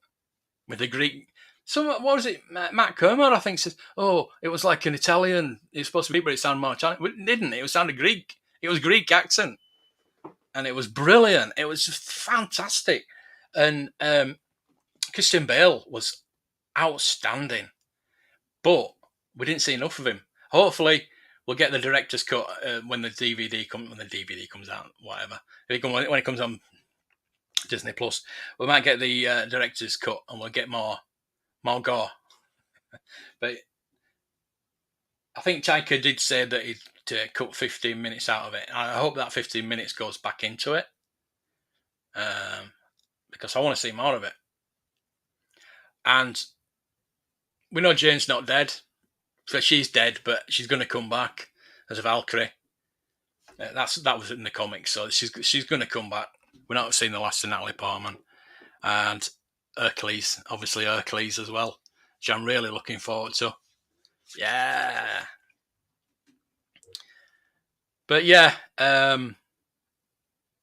With the Greek. So what was it? Matt Kermer, I think, says, "Oh, it was like an Italian. It was supposed to be, but it sounded more Italian. It didn't. It sounded Greek. It was Greek accent, and it was brilliant. It was just fantastic." And Christian Bale was outstanding, but we didn't see enough of him. Hopefully, we'll get the director's cut when the DVD comes out. Whatever, when it comes on Disney Plus, we might get the director's cut, and we'll get more gore. But I think Taika did say that he'd cut 15 minutes out of it. I hope that 15 minutes goes back into it, because I want to see more of it. And we know Jane's not dead. So she's dead, but she's going to come back as a Valkyrie. That was in the comics, so she's going to come back. We're not seeing the last of Natalie Portman. And Hercules as well, which I'm really looking forward to. Yeah. But yeah,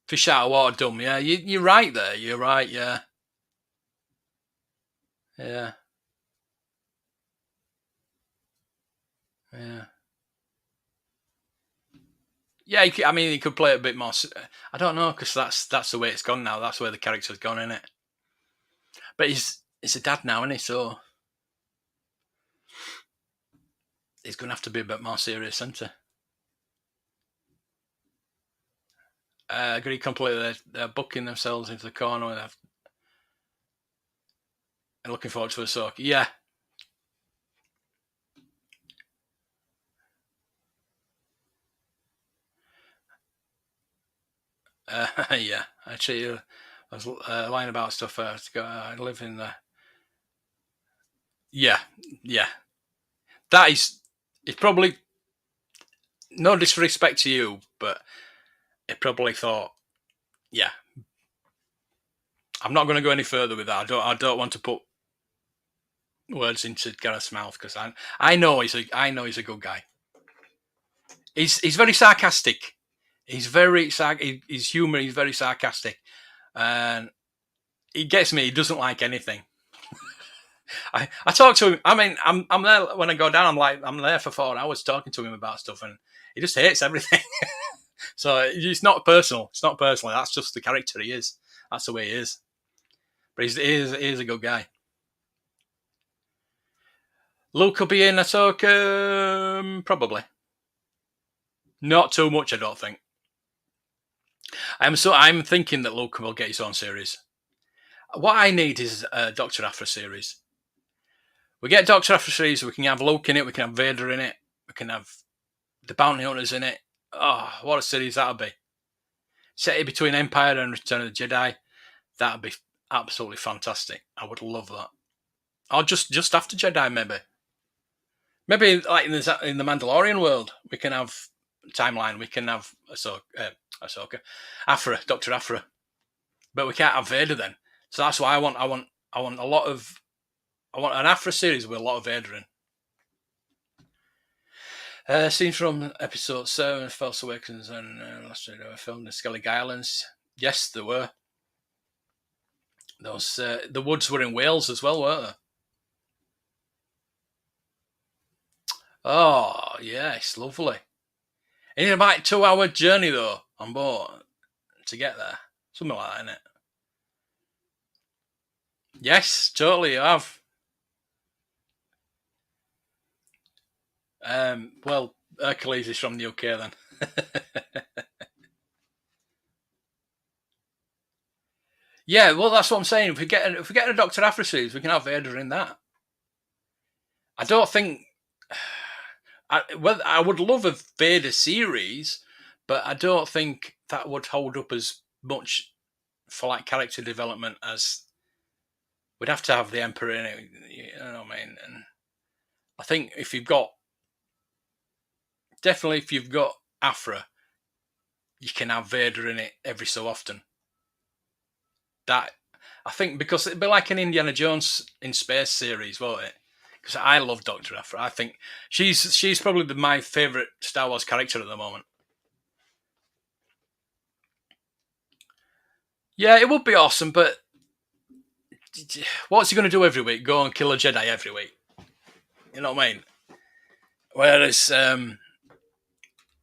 Fish Out of Water, dumb. Yeah, you're right there. You're right, yeah. Yeah. Yeah. Yeah, I mean, he could play it a bit more. I don't know, because that's the way it's gone now. That's where the character's gone, isn't it? But he's a dad now, isn't he? So he's going to have to be a bit more serious, isn't he? I agree completely. They're booking themselves into the corner and looking forward to Ahsoka. Yeah. Yeah. Actually, I was lying about stuff. I live in the. Yeah. Yeah. That is. It's probably no disrespect to you, but it probably thought, yeah, I'm not going to go any further with that. I don't want to put words into Gareth's mouth, because I know he's a good guy. He's very sarcastic. He's very his humor. He's very sarcastic, and he gets me. He doesn't like anything. I talk to him. I mean, I'm there when I go down. I'm there for 4 hours talking to him about stuff, and he just hates everything. So it's not personal. It's not personal. That's just the character he is. That's the way he is. But he is a good guy. Luke will be in Ahsoka, probably. Not too much, I don't think. I'm thinking that Luke will get his own series. What I need is a Doctor Aphra series. We get Doctor Aphra series, we can have Luke in it, we can have Vader in it, we can have the Bounty Hunters in it. Oh, what a series that'll be. Set it between Empire and Return of the Jedi. That'd be absolutely fantastic. I would love that. Or just after Jedi, maybe. Maybe like in the Mandalorian world, we can have timeline. We can have Ahsoka, Aphra, Doctor Aphra, but we can't have Vader then. So that's why I want a lot of. I want an Aphra series with a lot of Vader in. Scenes from Episode 7, Force Awakens, and Last Jedi were filmed in Skellig Islands. Yes, there were. Those the woods were in Wales as well, weren't they? Oh, yes, lovely. In about 2-hour journey though on board to get there, something like that, isn't it? Yes, totally. You have. Well, Hercules is from the UK then. Yeah, well, that's what I'm saying. If we get a Doctor Aphra series, we can have Vader in that. I don't think. I would love a Vader series, but I don't think that would hold up as much for like character development as we'd have to have the Emperor in it. You know what I mean? And I think if you've got Aphra, you can have Vader in it every so often. That I think, because it'd be like an Indiana Jones in space series, won't it? Because I love Dr. Aphra. I think she's probably my favourite Star Wars character at the moment. Yeah, it would be awesome, but what's he going to do every week? Go and kill a Jedi every week? You know what I mean? Whereas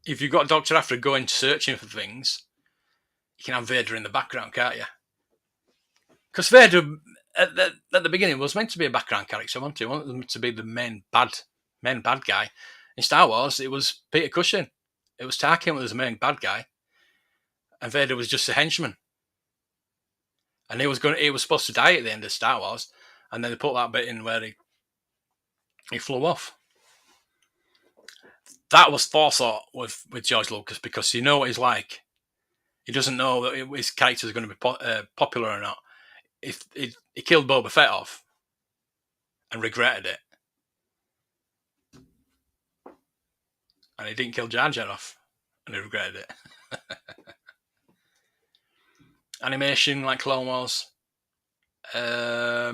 if you've got Dr. Aphra going searching for things, you can have Vader in the background, can't you? Because Vader at the beginning was meant to be a background character, wasn't he? He wanted them to be the main bad guy. In Star Wars, it was Peter Cushing. It was Tarkin was the main bad guy, and Vader was just a henchman. And he was supposed to die at the end of Star Wars, and then they put that bit in where he flew off. That was forethought with George Lucas, because you know what he's like. He doesn't know that his character is going to be popular or not. If he killed Boba Fett off and regretted it, and he didn't kill Jar Jar off and he regretted it. Animation like Clone Wars. I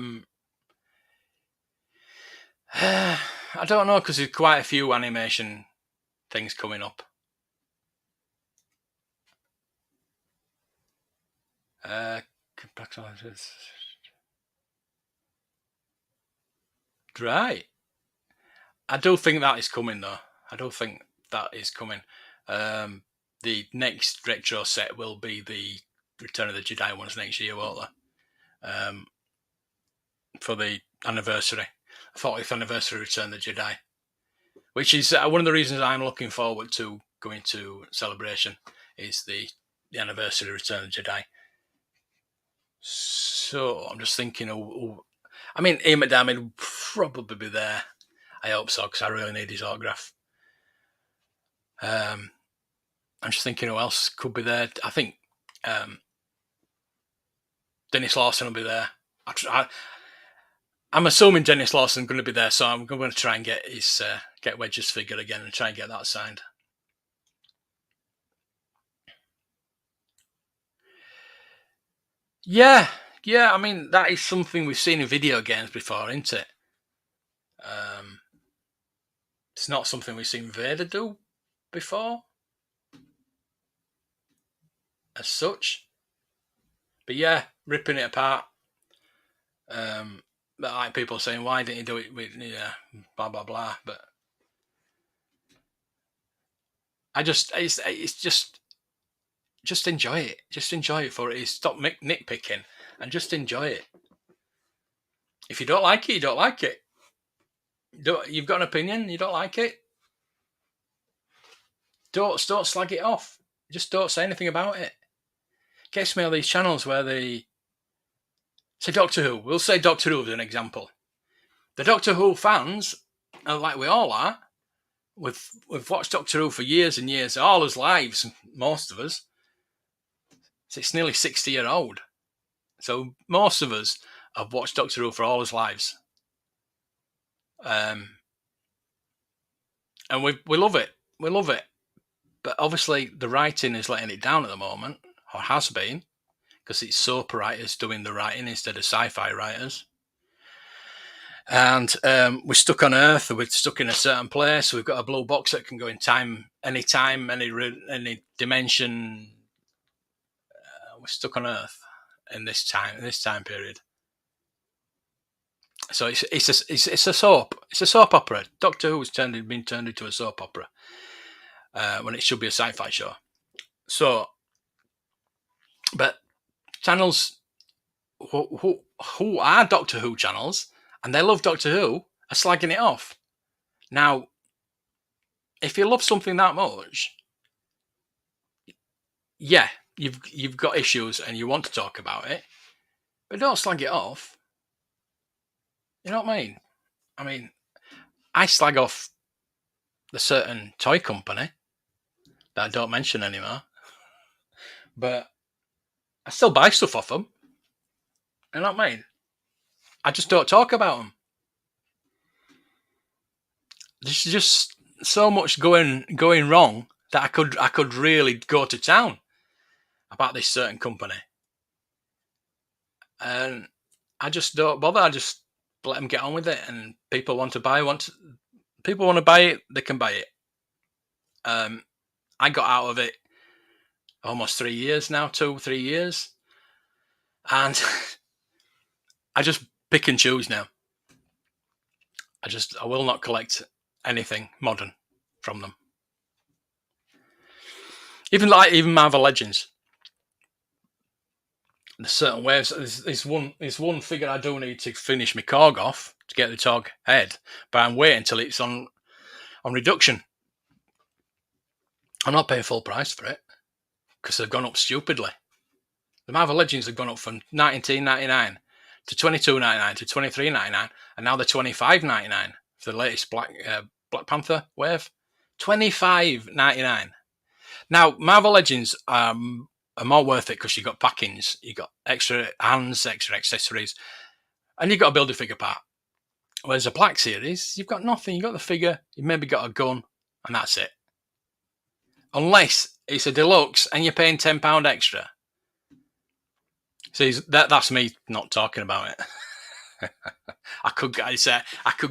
don't know, because there's quite a few animation things coming up. Right. I do think that is coming though. I do think that is coming. the next retro set will be the Return of the Jedi ones next year, won't they? For the anniversary, 40th anniversary Return of the Jedi, which is one of the reasons I'm looking forward to going to Celebration, is the anniversary Return of the Jedi. So I'm just thinking, I mean, Ian McDiarmid will probably be there. I hope so, because I really need his autograph. I'm just thinking who else could be there. I think Dennis Lawson will be there. I'm assuming Dennis Lawson's going to be there, so I'm going to try and get his get Wedge's figure again and try and get that signed. Yeah. I mean, that is something we've seen in video games before, isn't it? It's not something we've seen Vader do before, as such. But yeah, ripping it apart. But like people saying, why didn't you do it with blah blah blah? But it's just enjoy it. Just enjoy it for it. Stop nitpicking and just enjoy it. If you don't like it, you don't like it. You've got an opinion, you don't like it. Don't slag it off. Just don't say anything about it. Gets me on these channels where they say Doctor Who. We'll say Doctor Who as an example. The Doctor Who fans, like we all are, we've watched Doctor Who for years and years, all his lives, most of us. So it's nearly 60-year-old. So most of us have watched Doctor Who for all his lives. And we love it. We love it. But obviously the writing is letting it down at the moment, or has been, because it's soap writers doing the writing instead of sci-fi writers. And we're stuck on Earth. We're stuck in a certain place. We've got a blue box that can go in time, any dimension. We're stuck on Earth in this time period. So it's a soap. It's a soap opera. Doctor Who's been turned into a soap opera when it should be a sci-fi show. So, but channels who are Doctor Who channels and they love Doctor Who are slagging it off. Now, if you love something that much, yeah, you've got issues and you want to talk about it, but don't slag it off. You know what I mean? I mean, I slag off the certain toy company that I don't mention anymore, but I still buy stuff off them. You know what I mean? I just don't talk about them. There's just so much going wrong that I could really go to town about this certain company, and I just don't bother. I just let them get on with it. And people want to buy it, they can buy it. I got out of it almost 3 years now, 2-3 years, and I just pick and choose now. I will not collect anything modern from them. Even Marvel Legends. There's certain ways. There's one figure I do need to finish my Korg off to get the Tog head, but I'm waiting until it's on reduction. I'm not paying full price for it because they've gone up stupidly. The Marvel Legends have gone up from $19.99 to $22.99 to $23.99, and now they're $25.99 for the latest Black Panther wave. $25.99. Now, Marvel Legends are more worth it because you got packings, you got extra hands, extra accessories, and you got a build-a-figure part. Whereas a Black Series, you've got nothing. You got the figure, you maybe got a gun, and that's it. Unless it's a deluxe and you're paying £10 extra. See, that's me not talking about it. I could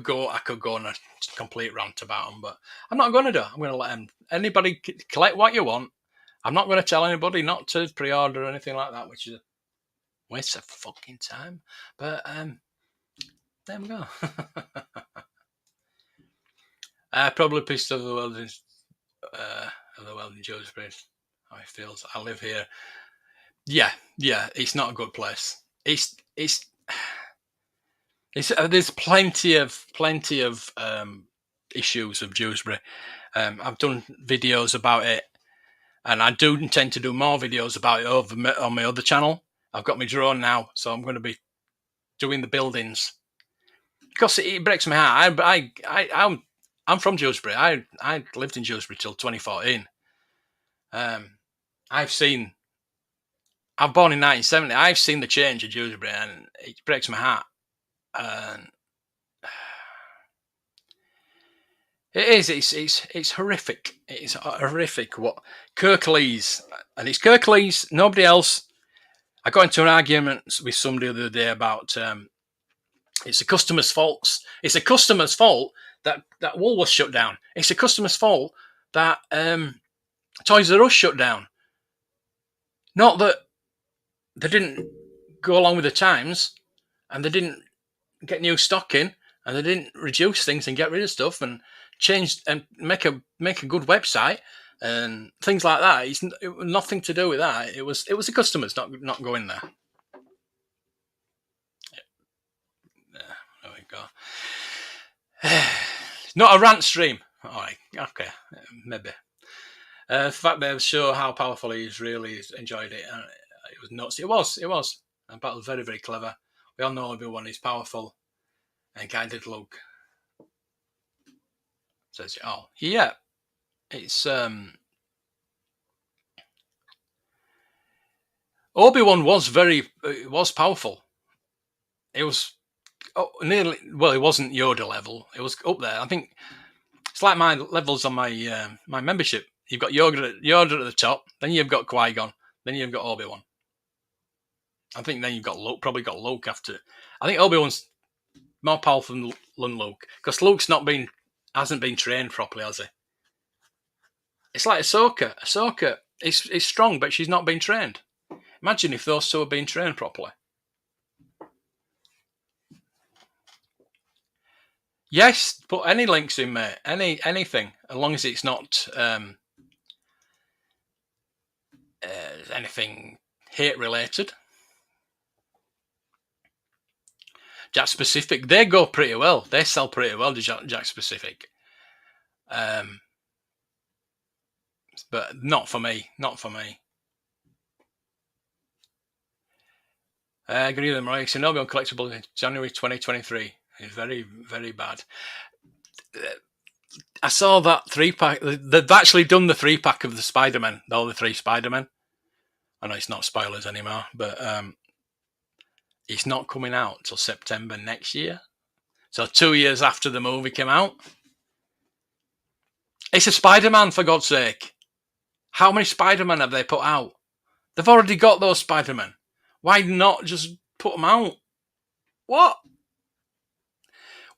go on a complete rant about them, but I'm not going to do. I'm going to let anybody collect what you want. I'm not going to tell anybody not to pre-order or anything like that, which is a waste of fucking time. But there we go. Probably pissed off the world in Joe's Bridge. how he feels. I live here. Yeah, it's not a good place. There's plenty of issues of Dewsbury. I've done videos about it, and I do intend to do more videos about it on my other channel. I've got my drone now, so I'm going to be doing the buildings because it breaks my heart. I'm from Dewsbury. I lived in Dewsbury till 2014. I'm born in 1970. I've seen the change in Dewsbury, and it breaks my heart. And it is. It's horrific. It's horrific. What Kirklees, and it's Kirklees. Nobody else. I got into an argument with somebody the other day about it's the customer's fault. It's a customer's fault that Woolworths shut down. It's a customer's fault that Toys R Us shut down. Not that they didn't go along with the times, and they didn't get new stock in, and they didn't reduce things and get rid of stuff and change and make a good website and things like that. It was nothing to do with that. It was the customers not going there. There we go. Not a rant stream. All right, okay, maybe. The fact they show how powerful he is, really enjoyed it. It was nuts. It was. And Battle was very, very clever. We all know everyone is powerful. And Guy did look. Says, oh, yeah. It's Obi-Wan was powerful. It was nearly, well, it wasn't Yoda level. It was up there. I think it's like my levels on my my membership. You've got Yoda at the top, then you've got Qui-Gon, then you've got Obi-Wan. I think then you've got Luke, probably got Luke after. I think Obi-Wan's more powerful than Luke, because Luke's hasn't been trained properly, has he? It's like Ahsoka. Ahsoka is strong, but she's not been trained. Imagine if those two had been trained properly. Yes, put any links in, mate. Anything, as long as it's not anything hate related. Jack Specific, they go pretty well. They sell pretty well to Jack Specific. But not for me. Not for me. Good evening, Roy. It's an Obi-Wan collectible in January 2023. It's very, very bad. I saw that 3-pack. They've actually done the 3-pack of the Spider-Man, all the 3 Spider-Men. I know it's not spoilers anymore, but it's not coming out till September next year. So 2 years after the movie came out. It's a Spider-Man, for God's sake. How many Spider-Man have they put out? They've already got those Spider-Man. Why not just put them out? What?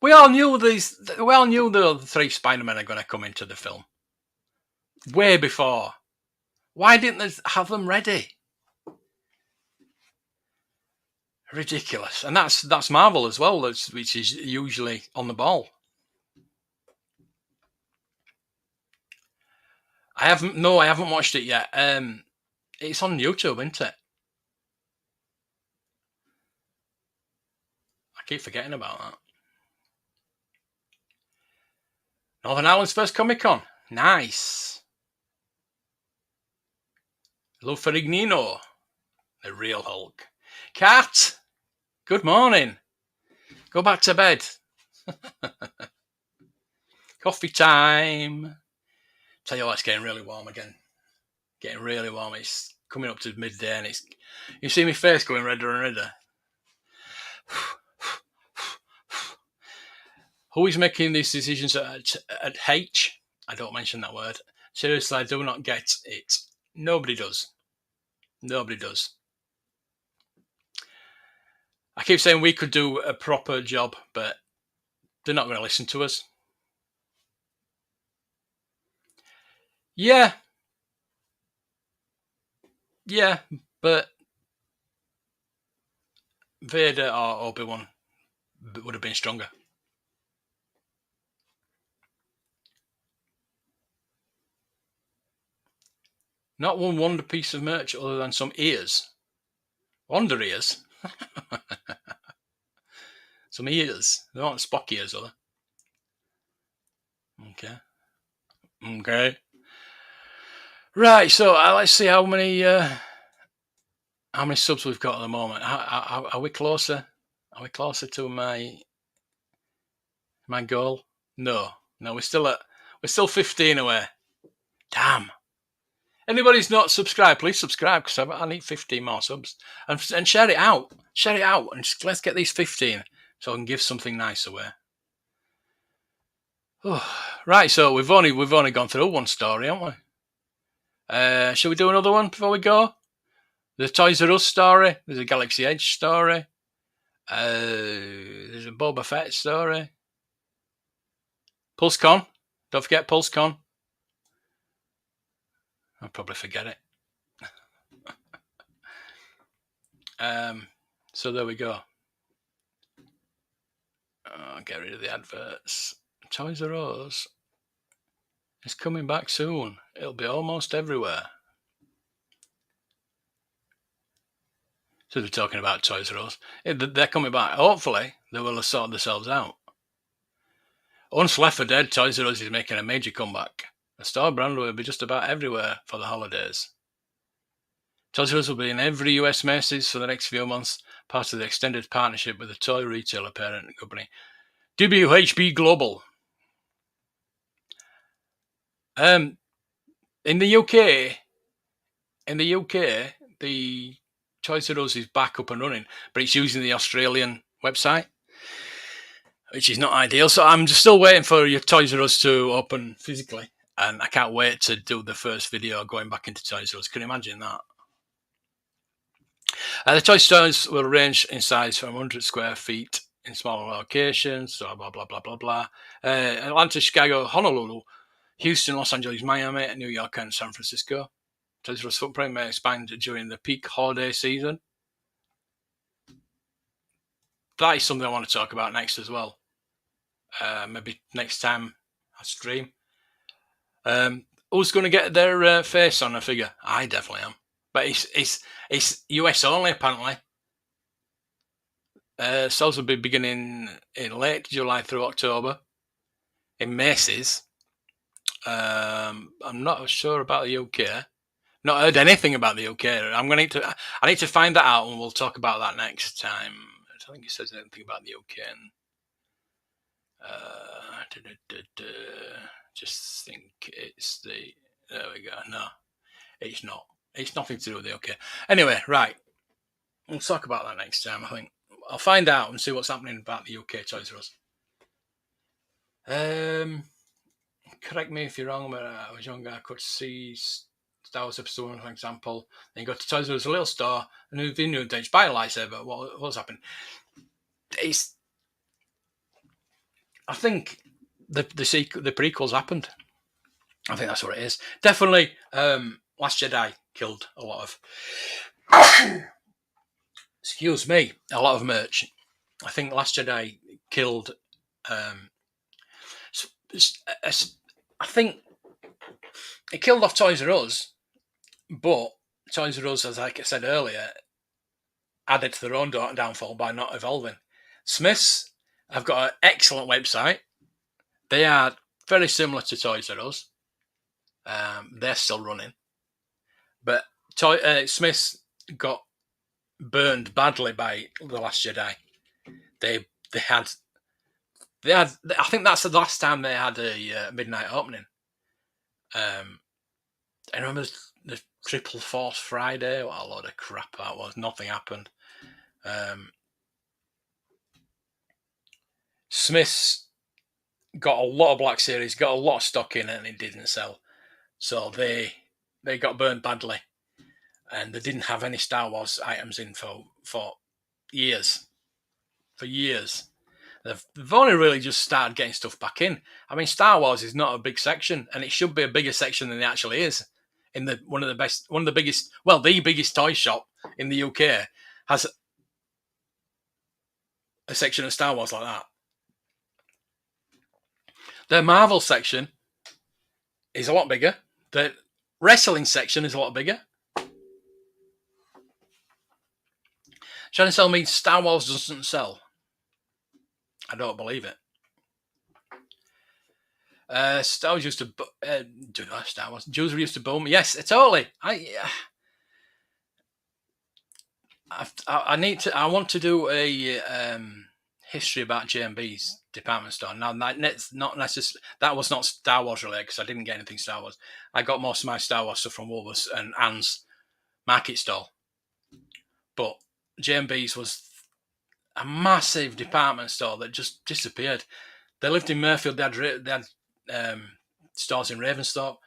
We all knew the other 3 Spider-Men are going to come into the film. Way before. Why didn't they have them ready? Ridiculous. And that's Marvel as well, which is usually on the ball. I haven't watched it yet. It's on YouTube, isn't it? I keep forgetting about that. Northern Ireland's first Comic-Con. Nice. Lou Ferrigno, the real Hulk. Cat, good morning. Go back to bed. Coffee time. Tell you what, it's getting really warm again. Getting really warm. It's coming up to midday, and you see my face going redder and redder. Who is making these decisions at H? I don't mention that word. Seriously, I do not get it. Nobody does. Nobody does. I keep saying we could do a proper job, but they're not going to listen to us. Yeah, but Vader or Obi-Wan would have been stronger. Not one wonder piece of merch other than some ears. Wonder ears? Some ears. They aren't Spock ears, are they? Okay. Right, so let's see how many subs we've got at the moment. Are we closer? Are we closer to my goal? No, we're still 15 away. Damn. Anybody's not subscribed, please subscribe, because I need 15 more subs. And share it out. Share it out, and just, let's get these 15 so I can give something nice away. Right, so we've only gone through one story, haven't we? Shall we do another one before we go? There's a Toys R Us story. There's a Galaxy Edge story. There's a Boba Fett story. PulseCon. Don't forget PulseCon. I'll probably forget it. So there we go. Get rid of the adverts. Toys R Us is coming back soon. It'll be almost everywhere. So we're talking about Toys R Us. They're coming back. Hopefully, they will have sorted themselves out. Once left for dead, Toys R Us is making a major comeback. The store brand will be just about everywhere for the holidays. Toys R Us will be in every US Macy's for the next few months, part of the extended partnership with the toy retailer parent company WHB Global. In the UK, the Toys R Us is back up and running, but it's using the Australian website, which is not ideal. So I'm just still waiting for your Toys R Us to open physically, and I can't wait to do the first video going back into Toys R Us. Can you imagine that? The toy stores will range in size from 100 square feet in smaller locations, so blah, blah, blah, blah, blah. Atlanta, Chicago, Honolulu, Houston, Los Angeles, Miami, New York, and San Francisco. Toys R Us footprint may expand during the peak holiday season. That is something I want to talk about next as well. Maybe next time I stream. Who's going to get their face on a figure? I definitely am. But it's US only, apparently. Sales will be beginning in late July through October in Macy's. I'm not sure about the UK. Not heard anything about the UK. I need to find that out, and we'll talk about that next time. I don't think it says anything about the UK. Just think it's the. There we go. No, it's not. It's nothing to do with the UK. Anyway, right. We'll talk about that next time. I think I'll find out and see what's happening about the UK Toys R Us. Correct me if you're wrong, but I was younger. I could see Star Wars Episode 1, for example. Then you go to Toys R Us, a little store, and the new dates, buy a lightsaber. What's happened? I think the prequels happened. I think that's what it is. Definitely, Last Jedi killed a lot of. Excuse me, a lot of merch. I think Last Jedi killed. I think it killed off Toys R Us, but Toys R Us, as I said earlier, added to their own downfall by not evolving. Smiths have got an excellent website. They are very similar to Toys R Us. They're still running, but Smiths got burned badly by The Last Jedi. They had. I think that's the last time they had a midnight opening. I remember the Triple Force Friday. What a load of crap that was. Nothing happened. Smiths got a lot of Black Series, got a lot of stock in it, and it didn't sell. So they got burned badly, and they didn't have any Star Wars items in for years. For years. They've only really just started getting stuff back in. I mean, Star Wars is not a big section, and it should be a bigger section than it actually is. In the the biggest toy shop in the UK has a section of Star Wars like that. Their Marvel section is a lot bigger. Wrestling section is a lot bigger. Trying to sell me Star Wars doesn't sell. I don't believe it. Star Wars used to Star Wars. Jews used to boom. Yes, totally. I need to. I want to do a history about J&B's department store. Now that's not necessarily. That was not Star Wars related because I didn't get anything Star Wars. I got most of my Star Wars stuff from Woolworths and Anne's market stall. But J&B's was a massive department store that just disappeared. They lived in Murfield. They had stores in Ravensthorpe.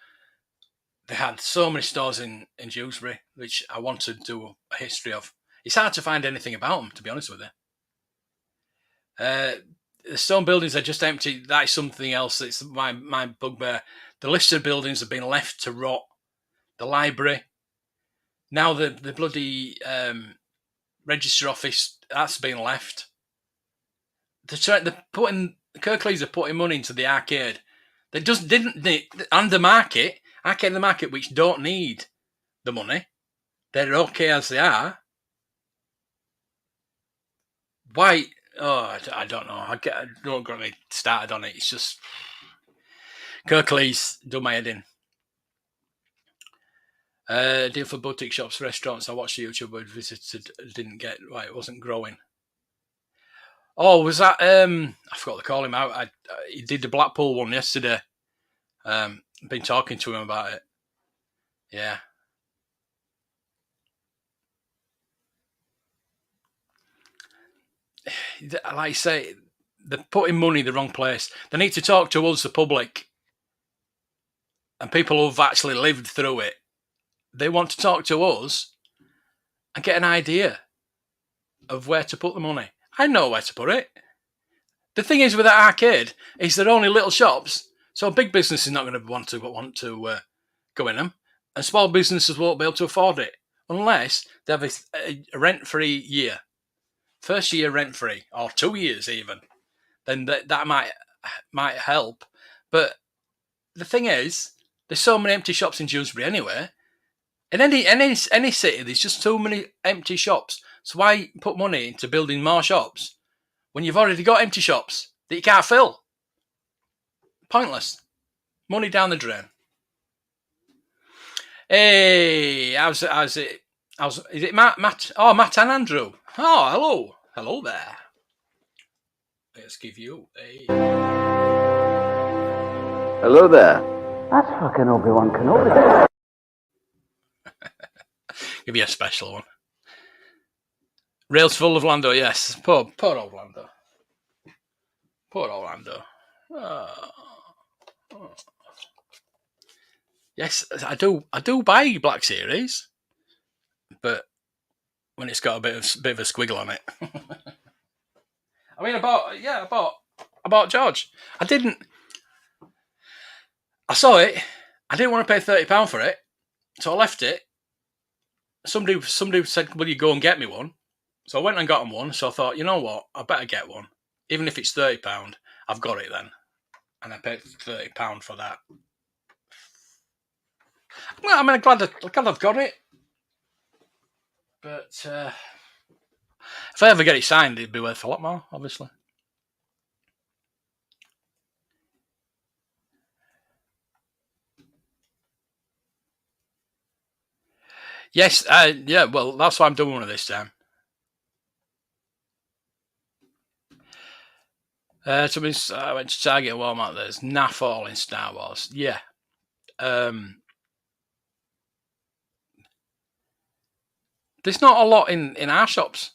They had so many stores in Dewsbury, which I want to do a history of. It's hard to find anything about them, to be honest with you. The stone buildings are just empty. That is something else. It's my bugbear. The listed buildings have been left to rot. The library. Now the bloody register office, that's been left. Kirklees are putting money into the arcade. They just didn't. And the market, arcade and the market, which don't need the money. They're okay as they are. Why? Oh, I don't know. I don't get me started on it. It's just Kirklees do my head in. Deal for boutique shops, restaurants. I watched the YouTube I visited. Didn't get right. It wasn't growing. Oh, was that? I forgot to call him out. He did the Blackpool one yesterday. Been talking to him about it. Yeah. Like I say, they're putting money in the wrong place. They need to talk to us, the public, and people who've actually lived through it. They want to talk to us and get an idea of where to put the money. I know where to put it. The thing is with that arcade is they're only little shops, so big business is not going to want to go in them, and small businesses won't be able to afford it unless they have a rent-free year. First year rent-free, or 2 years even. Then that might help. But the thing is, there's so many empty shops in Dewsbury anyway. In any city, there's just too many empty shops. So why put money into building more shops when you've already got empty shops that you can't fill? Pointless. Money down the drain. Hey, how's it? Is it Matt? Oh, Matt and Andrew. Oh, hello there. Let's give you a.
Hello there. That's fucking Obi-Wan Kenobi.
Give you a special one. Rails full of Lando, yes. Poor old Lando. Poor old Lando. Oh. Yes, I do buy Black Series, but when it's got a bit of a squiggle on it. I mean, I bought George. I saw it. I didn't want to pay £30 for it, so I left it. Somebody said, "Will you go and get me one?" So I went and got him one. So I thought, you know what, I better get one, even if it's £30. I've got it then, and I paid £30 for that. Well, I mean, I'm glad I've got it, but if I ever get it signed, it'd be worth a lot more, obviously. Yes, yeah, well, that's why I'm doing one of this time. I went to Target and Walmart. There's naff all in Star Wars. Yeah. There's not a lot in our shops.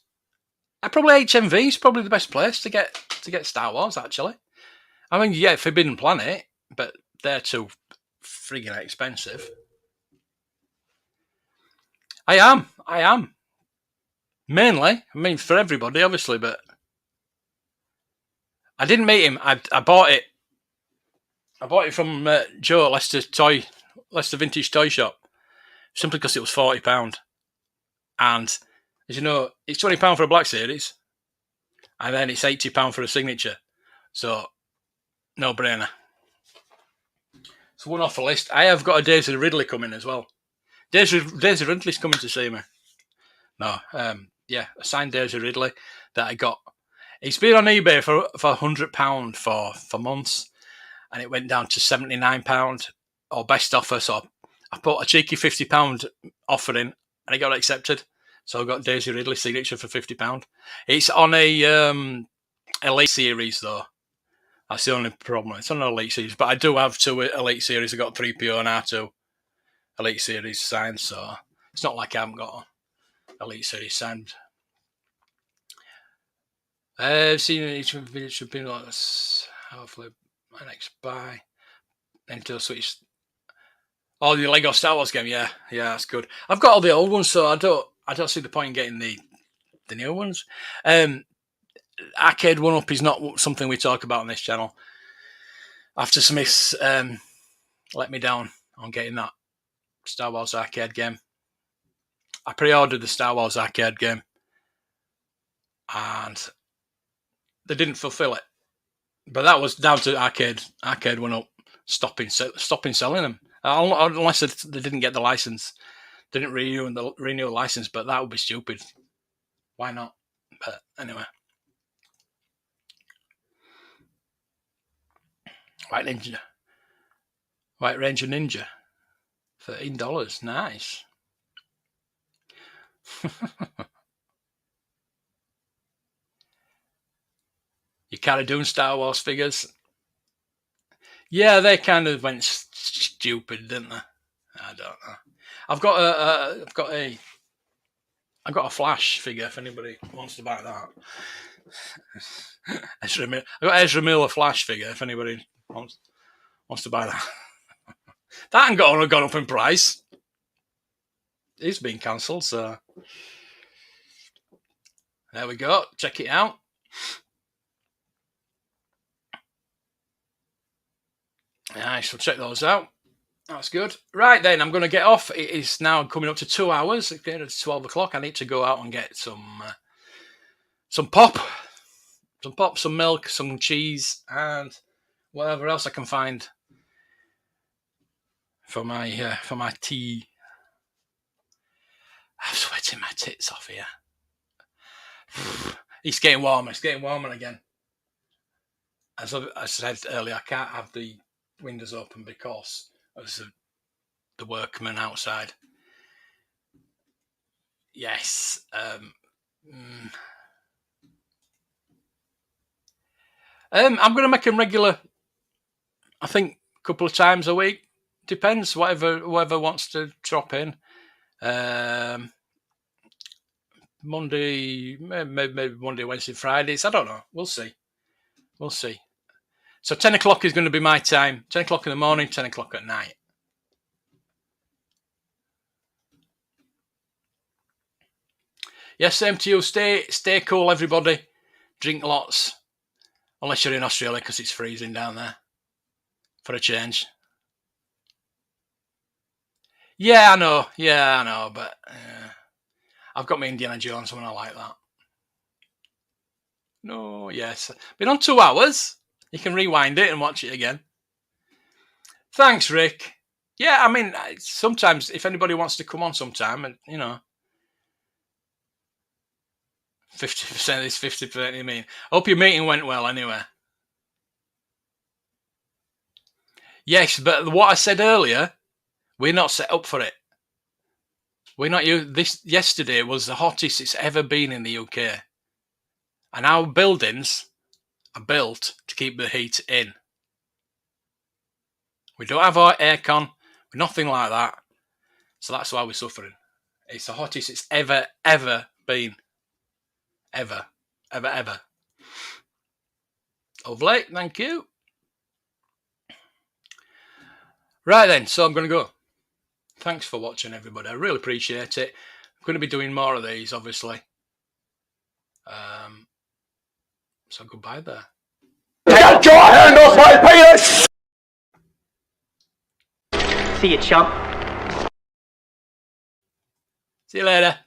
Probably HMV is probably the best place to get Star Wars, actually. I mean, yeah, Forbidden Planet, but they're too frigging expensive. I am. Mainly. I mean, for everybody, obviously, but I didn't meet him. I bought it. I bought it from Joe at Leicester Vintage Toy Shop, simply because it was £40. And, as you know, it's £20 for a Black Series, and then it's £80 for a signature. So, no brainer. It's one off the list. I have got a Daisy Ridley coming as well. Daisy Ridley's coming to see me. No, yeah, a signed Daisy Ridley that I got. It's been on eBay for £100 for months, and it went down to £79 or best offer. So I put a cheeky £50 offer in, and it got accepted. So I got Daisy Ridley signature for £50. It's on a Elite series though. That's the only problem. It's on an Elite series, but I do have 2 Elite series. I got 3PO and R2 Elite series signed, so it's not like I haven't got Elite series signed. I've seen each video should be like this. Hopefully, my next buy. Nintendo Switch. Oh, the Lego Star Wars game, yeah, that's good. I've got all the old ones, so I don't see the point in getting the new ones. Arcade 1-Up is not something we talk about on this channel. After Smiths let me down on getting that Star Wars arcade game. I pre-ordered the Star Wars arcade game, and they didn't fulfill it. But that was down to Arcade 1-Up stopping selling them, unless they didn't get the license, didn't renew the license. But that would be stupid. Why not? But anyway. White Ranger Ninja, $13. Nice. You kind of doing Star Wars figures? Yeah, they kind of went stupid, didn't they? I don't know. I've got a Flash figure. If anybody wants to buy that, I've got Ezra Miller Flash figure. If anybody wants to buy that, that ain't gone up in price. It's been cancelled, so there we go. Check it out. Nice, we'll check those out. That's good. Right then, I'm going to get off. It is now coming up to 2 hours. It's 12 o'clock. I need to go out and get some pop, some milk, some cheese, and whatever else I can find for my tea. I'm sweating my tits off here. It's getting warmer. It's getting warmer again. As I said earlier, I can't have the windows open because of the workmen outside. Yes. I'm going to make them regular. I think a couple of times a week. Depends. Whoever wants to drop in. Monday, maybe Monday, Wednesday, Fridays. I don't know. We'll see. So 10 o'clock is going to be my time. 10 o'clock in the morning, 10 o'clock at night. Yes, same to you. Stay cool, everybody. Drink lots. Unless you're in Australia, because it's freezing down there. For a change. Yeah, I know. But I've got my Indiana Jones one. I like that. No, yes. Been on 2 hours. You can rewind it and watch it again. Thanks, Rick. Yeah, I mean, sometimes if anybody wants to come on sometime, and 50% is 50%. You mean? Hope your meeting went well anyway. Yes, but what I said earlier, we're not set up for it. We're not. This yesterday was the hottest it's ever been in the UK, and our buildings are built to keep the heat in. We don't have our aircon, nothing like that. So that's why we're suffering. It's the hottest it's ever been. Ever. Lovely, thank you. Right then, so I'm going to go. Thanks for watching, everybody. I really appreciate it. I'm going to be doing more of these, obviously. So goodbye there.
Get your hand off my penis!
See you, chump.
See you later.